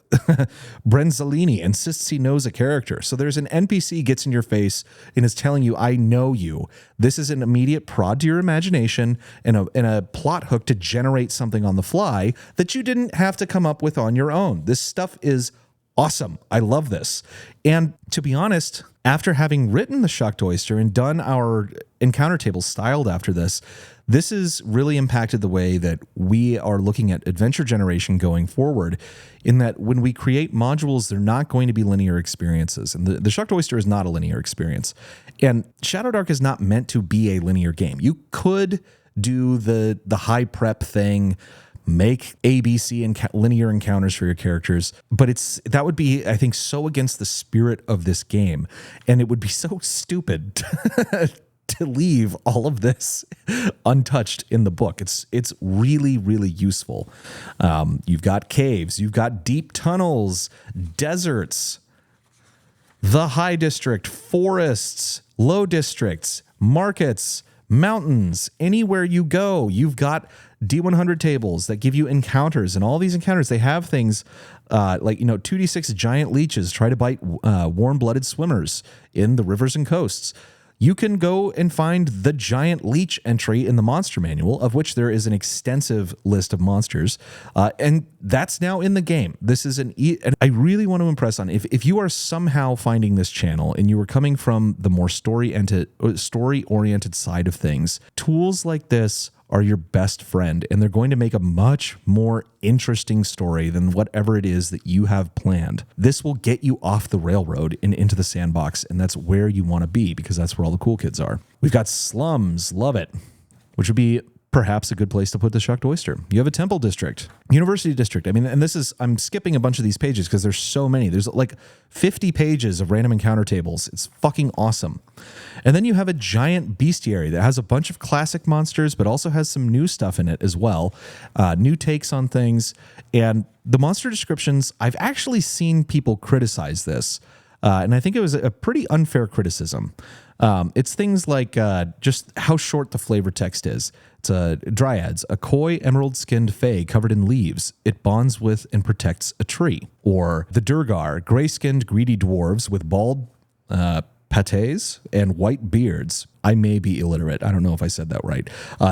Brenzolini insists he knows a character. So there's an NPC gets in your face and is telling you, I know you. This is an immediate prod to your imagination and a plot hook to generate something on the fly that you didn't have to come up with on your own. This stuff is awesome. I love this. And to be honest, after having written the Shucked Oyster and done our encounter tables styled after this has really impacted the way that we are looking at adventure generation going forward, in that when we create modules, they're not going to be linear experiences. And the Shucked Oyster is not a linear experience. And ShadowDark is not meant to be a linear game. You could do the high prep thing, make ABC and linear encounters for your characters, but that would be, I think, so against the spirit of this game, and it would be so stupid to leave all of this untouched in the book. It's really, really useful. You've got caves, you've got deep tunnels, deserts, the high district, forests, low districts, markets, mountains. Anywhere you go, you've got D100 tables that give you encounters, and all these encounters, they have things like 2d6 giant leeches try to bite warm-blooded swimmers in the rivers and coasts. You can go and find the giant leech entry in the monster manual, of which there is an extensive list of monsters, and that's now in the game. This is and I really want to impress on, if you are somehow finding this channel and you are coming from the more story-oriented side of things, tools like this are your best friend, and they're going to make a much more interesting story than whatever it is that you have planned. This will get you off the railroad and into the sandbox, and that's where you want to be, because that's where all the cool kids are. We've got slums, love it, which would be perhaps a good place to put the Shucked Oyster. You have a temple district, university district. I mean, and I'm skipping a bunch of these pages because there's so many. There's like 50 pages of random encounter tables. It's fucking awesome. And then you have a giant bestiary that has a bunch of classic monsters, but also has some new stuff in it as well. New takes on things. And the monster descriptions, I've actually seen people criticize this. And I think it was a pretty unfair criticism. It's things like just how short the flavor text is. It's dryads, a coy emerald-skinned fae covered in leaves. It bonds with and protects a tree. Or the Durgar, gray-skinned greedy dwarves with bald pates and white beards. I may be illiterate. I don't know if I said that right.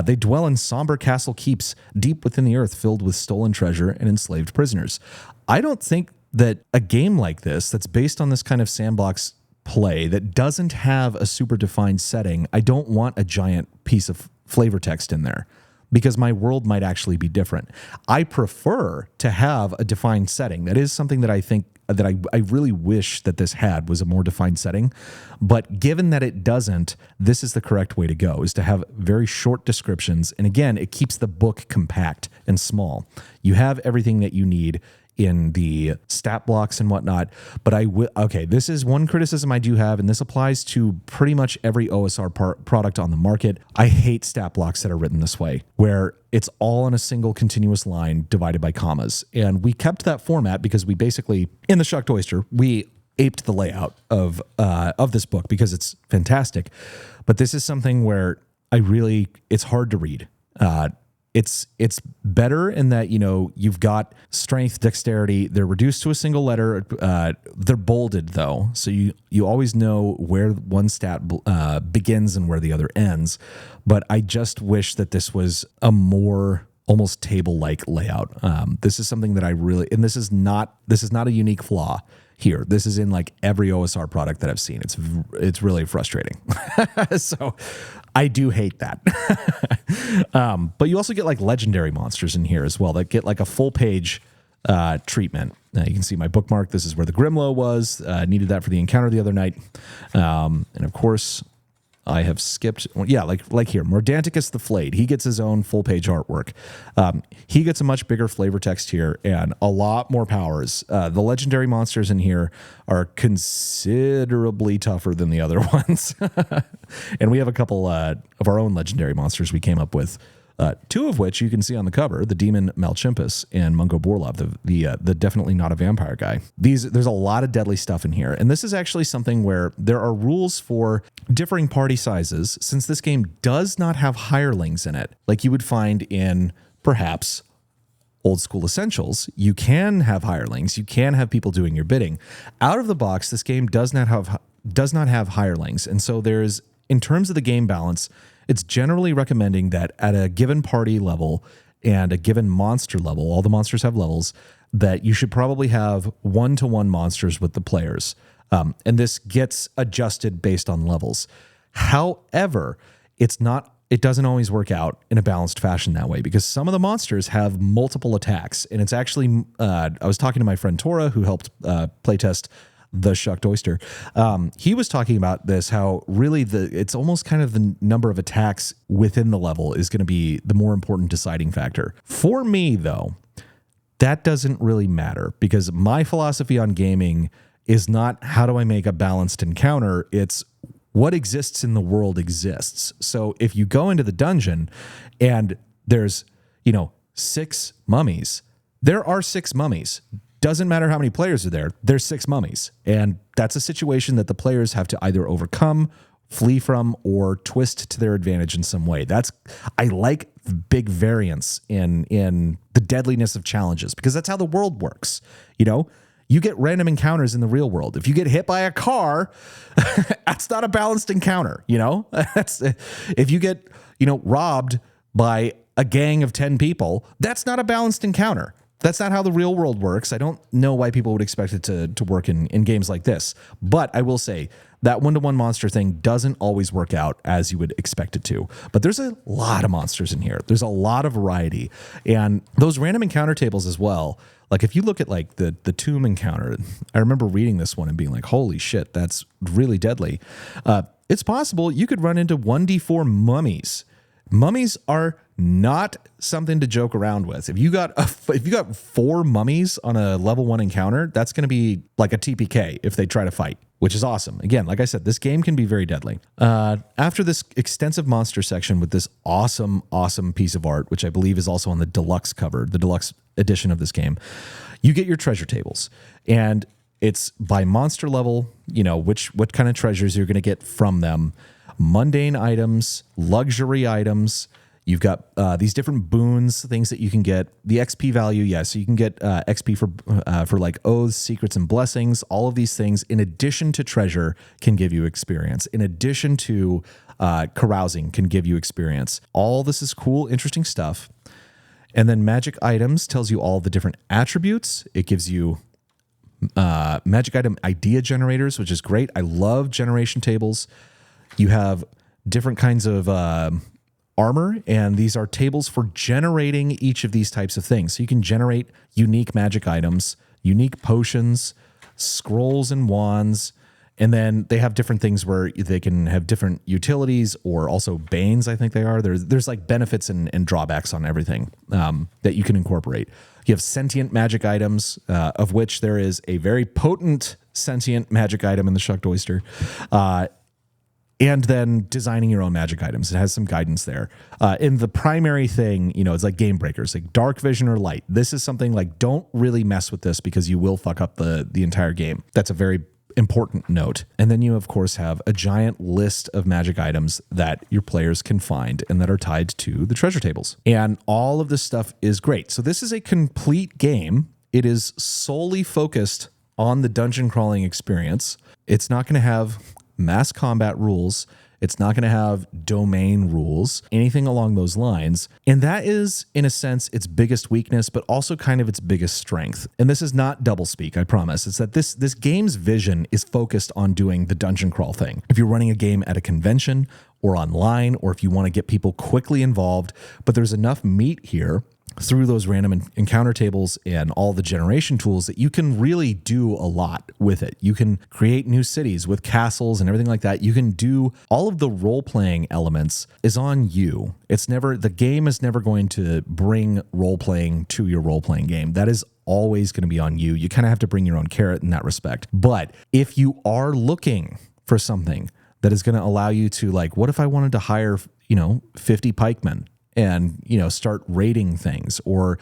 They dwell in somber castle keeps deep within the earth, filled with stolen treasure and enslaved prisoners. I don't think that a game like this, that's based on this kind of sandbox play, that doesn't have a super defined setting, I don't want a giant piece of flavor text in there, because my world might actually be different. I prefer to have a defined setting. That is something that I think that I really wish that this had, was a more defined setting. But given that it doesn't, this is the correct way to go, is to have very short descriptions. And again, it keeps the book compact and small. You have everything that you need in the stat blocks and whatnot. But okay, this is one criticism I do have, and this applies to pretty much every OSR product on the market. I hate stat blocks that are written this way, where it's all in a single continuous line divided by commas. And we kept that format because we basically, in the Shucked Oyster, we aped the layout of this book because it's fantastic. But this is something where it's hard to read. It's better in that, you've got strength, dexterity. They're reduced to a single letter. They're bolded, though, so you always know where one stat begins and where the other ends. But I just wish that this was a more almost table-like layout. This is something that and this is not a unique flaw here. This is in like every OSR product that I've seen. It's really frustrating. So I do hate that. But you also get like legendary monsters in here as well that get like a full page treatment. You can see my bookmark. This is where the Grimlow was. Needed that for the encounter the other night. And of course, I have skipped. Yeah, like here, Mordanticus the Flayed. He gets his own full page artwork. He gets a much bigger flavor text here and a lot more powers. The legendary monsters in here are considerably tougher than the other ones. And we have a couple of our own legendary monsters we came up with. Two of which you can see on the cover, the demon Malchimpus and Mungo Borlov, the definitely not a vampire guy. There's a lot of deadly stuff in here. And this is actually something where there are rules for differing party sizes, since this game does not have hirelings in it, like you would find in perhaps Old School Essentials. You can have hirelings. You can have people doing your bidding. Out of the box, this game does not have hirelings. And so there's, in terms of the game balance, it's generally recommending that at a given party level and a given monster level, all the monsters have levels, that you should probably have 1-to-1 monsters with the players. And this gets adjusted based on levels. However, it doesn't always work out in a balanced fashion that way, because some of the monsters have multiple attacks. And it's actually, I was talking to my friend Tora, who helped playtest the Shucked Oyster. He was talking about this, how really it's almost kind of the number of attacks within the level is going to be the more important deciding factor. For me, though, that doesn't really matter, because my philosophy on gaming is not how do I make a balanced encounter, it's what exists in the world exists. So if you go into the dungeon and there's, 6 mummies, there are 6 mummies. Doesn't matter how many players are there, there's 6 mummies. And that's a situation that the players have to either overcome, flee from, or twist to their advantage in some way. I like big variance in the deadliness of challenges, because that's how the world works. You get random encounters in the real world. If you get hit by a car, that's not a balanced encounter. If you get, robbed by a gang of 10 people, that's not a balanced encounter. That's not how the real world works. I don't know why people would expect it to work in games like this. But I will say that 1-to-1 monster thing doesn't always work out as you would expect it to. But there's a lot of monsters in here. There's a lot of variety. And those random encounter tables as well. Like if you look at like the tomb encounter, I remember reading this one and being like, holy shit, that's really deadly. It's possible you could run into 1d4 mummies. Mummies are not something to joke around with. If you got 4 mummies on a level 1 encounter, that's going to be like a TPK if they try to fight, which is awesome. Again, like I said, this game can be very deadly. After this extensive monster section with this awesome piece of art, which I believe is also on the deluxe cover, the deluxe edition of this game, you get your treasure tables. And it's by monster level, what kind of treasures you're going to get from them. Mundane items, luxury items. You've got these different boons, things that you can get. The XP value, so you can get XP for like oaths, secrets, and blessings. All of these things, in addition to treasure, can give you experience. In addition to carousing, can give you experience. All this is cool, interesting stuff. And then magic items tells you all the different attributes. It gives you magic item idea generators, which is great. I love generation tables. You have different kinds of armor, and these are tables for generating each of these types of things. So you can generate unique magic items, unique potions, scrolls and wands, and then they have different things where they can have different utilities, or also banes, I think they are. There's like benefits and drawbacks on everything that you can incorporate. You have sentient magic items, of which there is a very potent sentient magic item in the Shucked Oyster. And then designing your own magic items. It has some guidance there. And the primary thing, it's like game breakers, like dark vision or light. This is something like, don't really mess with this because you will fuck up the entire game. That's a very important note. And then you, of course, have a giant list of magic items that your players can find and that are tied to the treasure tables. And all of this stuff is great. So this is a complete game. It is solely focused on the dungeon crawling experience. It's not going to have mass combat rules. It's not going to have domain rules, anything along those lines. And that is, in a sense, its biggest weakness, but also kind of its biggest strength. And this is not doublespeak, I promise. It's that this game's vision is focused on doing the dungeon crawl thing. If you're running a game at a convention or online, or if you want to get people quickly involved, but there's enough meat here through those random encounter tables and all the generation tools that you can really do a lot with it. You can create new cities with castles and everything like that. You can do all of the role-playing elements is on you. The game is never going to bring role-playing to your role-playing game. That is always going to be on you. You kind of have to bring your own carrot in that respect. But if you are looking for something that is going to allow you to, like, what if I wanted to hire, 50 pikemen and, start raiding things, or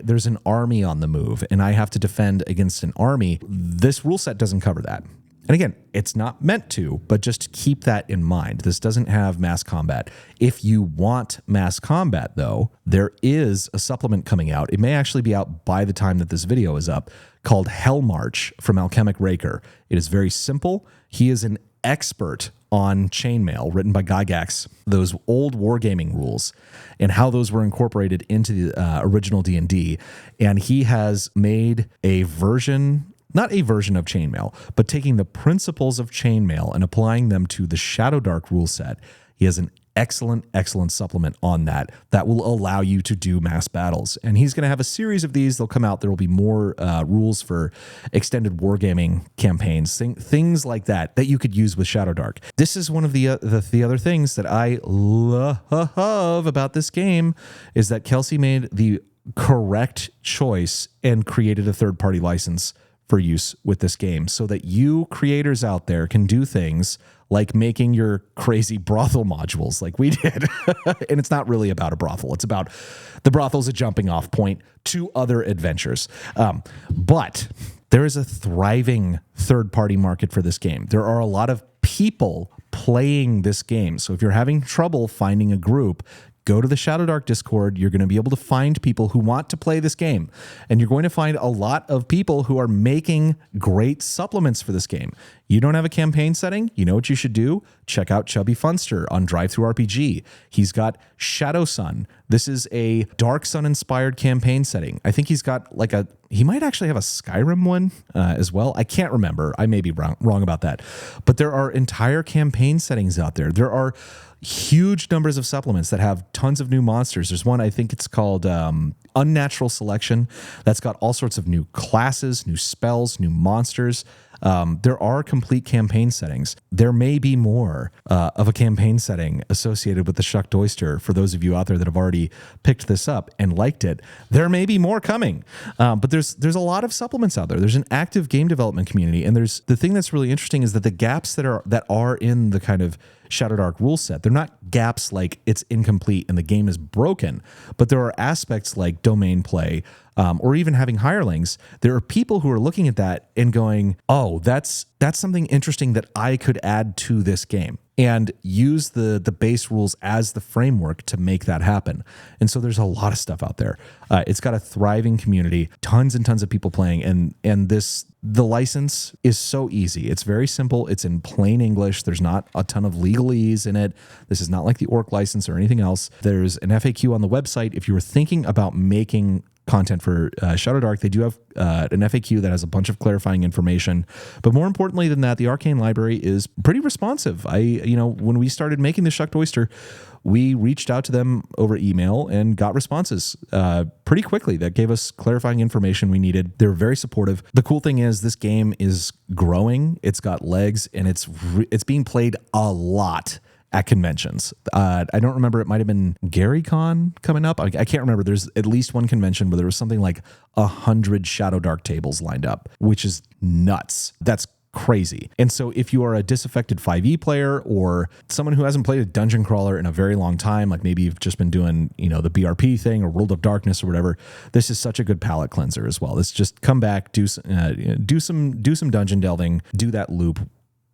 there's an army on the move and I have to defend against an army. This rule set doesn't cover that. And again, it's not meant to, but just keep that in mind. This doesn't have mass combat. If you want mass combat, though, there is a supplement coming out. It may actually be out by the time that this video is up, called Hell March from Alchemic Raker. It is very simple. He is an expert on chainmail, written by Gygax, those old wargaming rules and how those were incorporated into the original D&D. And he has made not a version of chainmail, but taking the principles of chainmail and applying them to the ShadowDark rule set. He has an excellent supplement on that will allow you to do mass battles. And he's going to have a series of these. They'll come out. There will be more rules for extended wargaming campaigns, things like that you could use with ShadowDark. This is one of the other things that I love about this game is that Kelsey made the correct choice and created a third-party license for use with this game so that you creators out there can do things like making your crazy brothel modules like we did. And it's not really about a brothel. It's about the brothel's a jumping off point to other adventures. But there is a thriving third-party market for this game. There are a lot of people playing this game. So if you're having trouble finding a group, go to the ShadowDark Discord. You're going to be able to find people who want to play this game. And you're going to find a lot of people who are making great supplements for this game. You don't have a campaign setting? You know what you should do? Check out Chubby Funster on DriveThruRPG. He's got ShadowSun. This is a Dark Sun-inspired campaign setting. I think he's got he might actually have a Skyrim one as well. I can't remember. I may be wrong about that. But there are entire campaign settings out there. There are huge numbers of supplements that have tons of new monsters. There's one, I think it's called Unnatural Selection, that's got all sorts of new classes, new spells, new monsters. There are complete campaign settings. There may be more of a campaign setting associated with the Shucked Oyster. For those of you out there that have already picked this up and liked it, there may be more coming. But there's a lot of supplements out there. There's an active game development community, and there's the thing that's really interesting is that the gaps that are in the kind of ShadowDark rule set, they're not gaps like it's incomplete and the game is broken, but there are aspects like domain play, or even having hirelings. There are people who are looking at that and going, oh, that's something interesting that I could add to this game, and use the base rules as the framework to make that happen. And so there's a lot of stuff out there. It's got a thriving community, tons and tons of people playing, and the license is so easy. It's very simple. It's in plain English. There's not a ton of legalese in it. This is not like the orc license or anything else. There's an FAQ on the website. If you were thinking about making content for ShadowDark, they do have an FAQ that has a bunch of clarifying information. But more importantly than that, the Arcane Library is pretty responsive. When we started making the Shucked Oyster, we reached out to them over email and got responses pretty quickly that gave us clarifying information we needed. They were very supportive. The cool thing is this game is growing. It's got legs, and it's being played a lot at conventions. I don't remember. It might have been GaryCon coming up. I can't remember. There's at least one convention where there was something like 100 ShadowDark tables lined up, which is nuts. That's crazy. And so if you are a disaffected 5e player or someone who hasn't played a dungeon crawler in a very long time, like maybe you've just been doing, the BRP thing or World of Darkness or whatever, this is such a good palate cleanser as well. Let's just come back, do some dungeon delving, do that loop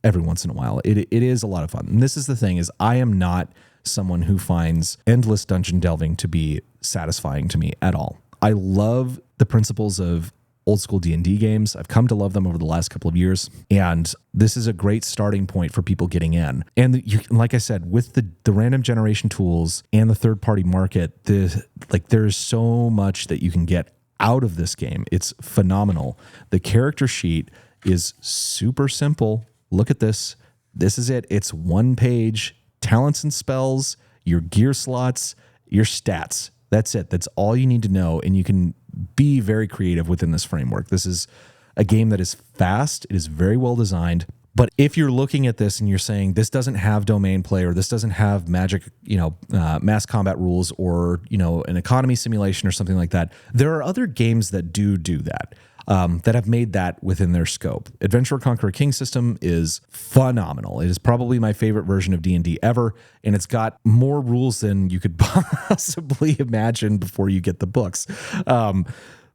every once in a while. It is a lot of fun. And this is the thing, is I am not someone who finds endless dungeon delving to be satisfying to me at all. I love the principles of old school D&D games. I've come to love them over the last couple of years, and this is a great starting point for people getting in. And like I said, with the random generation tools and the third-party market, there's so much that you can get out of this game. It's phenomenal. The character sheet is super simple. Look at this. This is it. It's one page, talents and spells, your gear slots, your stats. That's it. That's all you need to know. And you can be very creative within this framework. This is a game that is fast. It is very well designed. But if you're looking at this and you're saying this doesn't have domain play, or this doesn't have magic, mass combat rules, or, an economy simulation or something like that, there are other games that do that. That have made that within their scope. Adventure Conquer a King system is phenomenal. It is probably my favorite version of D&D ever, and it's got more rules than you could possibly imagine before you get the books.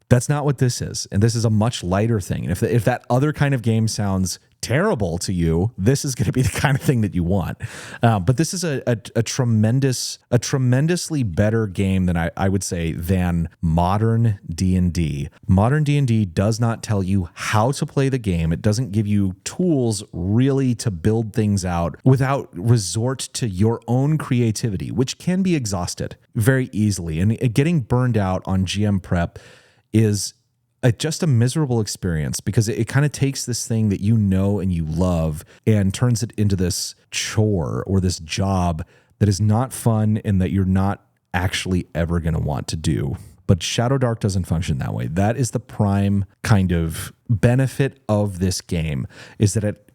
That's not what this is, and this is a much lighter thing. And if that other kind of game sounds terrible to you, this is going to be the kind of thing that you want. But this is a tremendously better game than I would say than modern D&D. Modern D&D does not tell you how to play the game. It doesn't give you tools really to build things out without resort to your own creativity, which can be exhausted very easily. And getting burned out on GM prep is just a miserable experience, because it kind of takes this thing that you know and you love and turns it into this chore or this job that is not fun and that you're not actually ever going to want to do. But ShadowDark doesn't function that way. That is the prime kind of benefit of this game, is that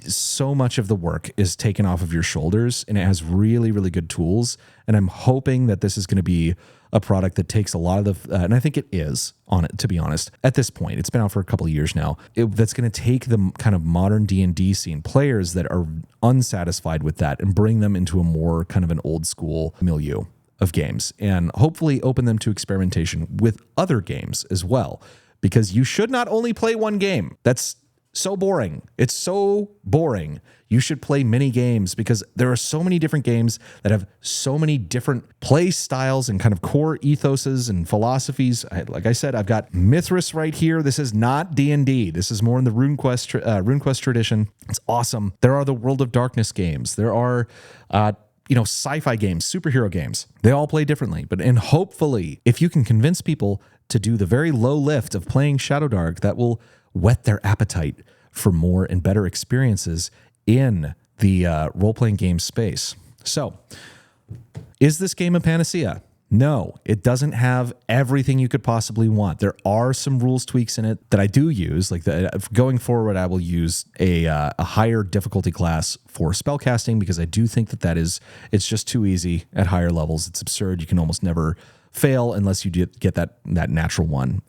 so much of the work is taken off of your shoulders, and it has really, really good tools. And I'm hoping that this is going to be a product that takes a lot of the, and I think it is on it, to be honest, at this point. It's been out for a couple of years now. That's going to take the kind of modern D&D scene, players that are unsatisfied with that, and bring them into a more kind of an old school milieu of games, and hopefully open them to experimentation with other games as well. Because you should not only play one game. That's so boring. It's so boring. You should play many games, because there are so many different games that have so many different play styles and kind of core ethoses and philosophies. Like I said, I've got Mithras right here. This is not D&D. This is more in the RuneQuest tradition. It's awesome. There are the World of Darkness games. There are sci-fi games, superhero games. They all play differently. And hopefully, if you can convince people to do the very low lift of playing ShadowDark, that will whet their appetite for more and better experiences in the role-playing game space. So, is this game a panacea? No, it doesn't have everything you could possibly want. There are some rules tweaks in it that I do use. Like going forward, I will use a higher difficulty class for spellcasting, because I do think it's just too easy at higher levels. It's absurd. You can almost never fail unless you get that natural one.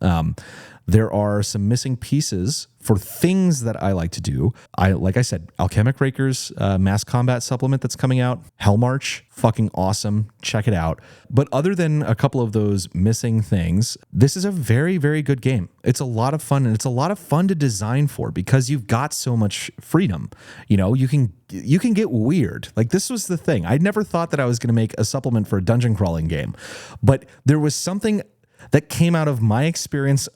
There are some missing pieces for things that I like to do. Like I said, Alchemic Raker's mass combat supplement that's coming out, Hellmarch, fucking awesome. Check it out. But other than a couple of those missing things, this is a very, very good game. It's a lot of fun, and it's a lot of fun to design for, because you've got so much freedom. You can get weird. Like, this was the thing. I never thought that I was going to make a supplement for a dungeon crawling game, but there was something that came out of my experience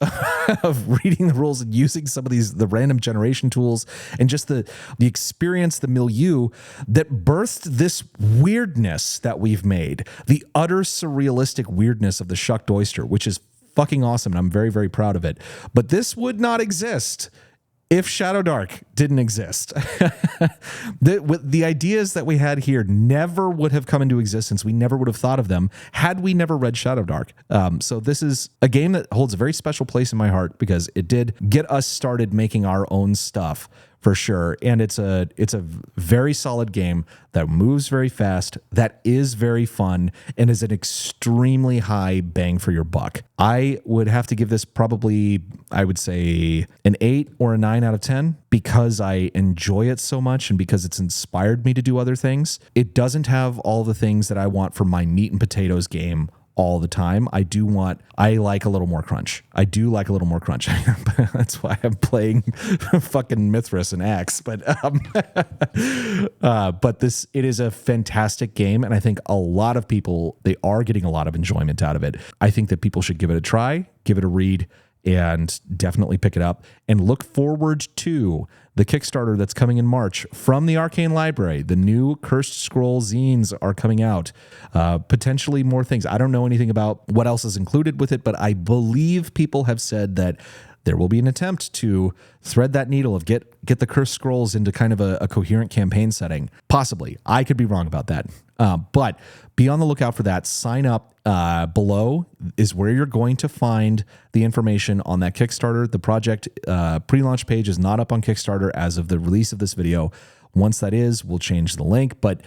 of reading the rules and using some of the random generation tools, and just the experience, the milieu, that birthed this weirdness that we've made. The utter surrealistic weirdness of the Shucked Oyster, which is fucking awesome, and I'm very, very proud of it. But this would not exist if ShadowDark didn't exist. The ideas that we had here never would have come into existence. We never would have thought of them had we never read ShadowDark. So this is a game that holds a very special place in my heart, because it did get us started making our own stuff, for sure. And it's a very solid game that moves very fast, that is very fun, and is an extremely high bang for your buck. I would have to give this probably, I would say, an 8 or a 9 out of 10, because I enjoy it so much and because it's inspired me to do other things. It doesn't have all the things that I want from my meat and potatoes game all the time. I like a little more crunch. I do like a little more crunch. That's why I'm playing fucking Mithras and Axe. But it is a fantastic game, and I think a lot of people, they are getting a lot of enjoyment out of it. I think that people should give it a try, give it a read, and definitely pick it up, and look forward to the Kickstarter that's coming in March from the Arcane Library. The new Cursed Scroll Zines are coming out. Potentially more things. I don't know anything about what else is included with it, but I believe people have said that there will be an attempt to thread that needle of get the Cursed Scrolls into kind of a coherent campaign setting. Possibly. I could be wrong about that. But be on the lookout for that. Sign up below is where you're going to find the information on that Kickstarter. The project pre-launch page is not up on Kickstarter as of the release of this video. Once that is, we'll change the link, but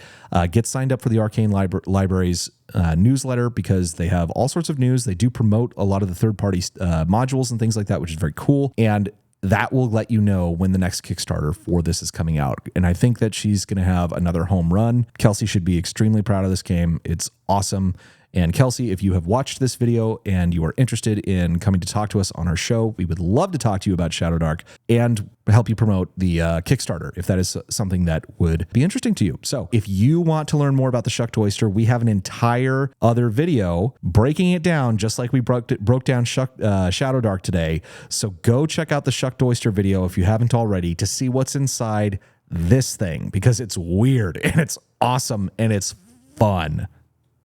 get signed up for the Arcane Libraries newsletter because they have all sorts of news. They do promote a lot of the third-party modules and things like that, which is very cool. And that will let you know when the next Kickstarter for this is coming out. And I think that she's going to have another home run. Kelsey should be extremely proud of this game. It's awesome. And Kelsey, if you have watched this video and you are interested in coming to talk to us on our show, we would love to talk to you about ShadowDark and help you promote the Kickstarter if that is something that would be interesting to you. So if you want to learn more about the Shucked Oyster, we have an entire other video breaking it down just like we broke down ShadowDark today. So go check out the Shucked Oyster video if you haven't already to see what's inside this thing because it's weird and it's awesome and it's fun.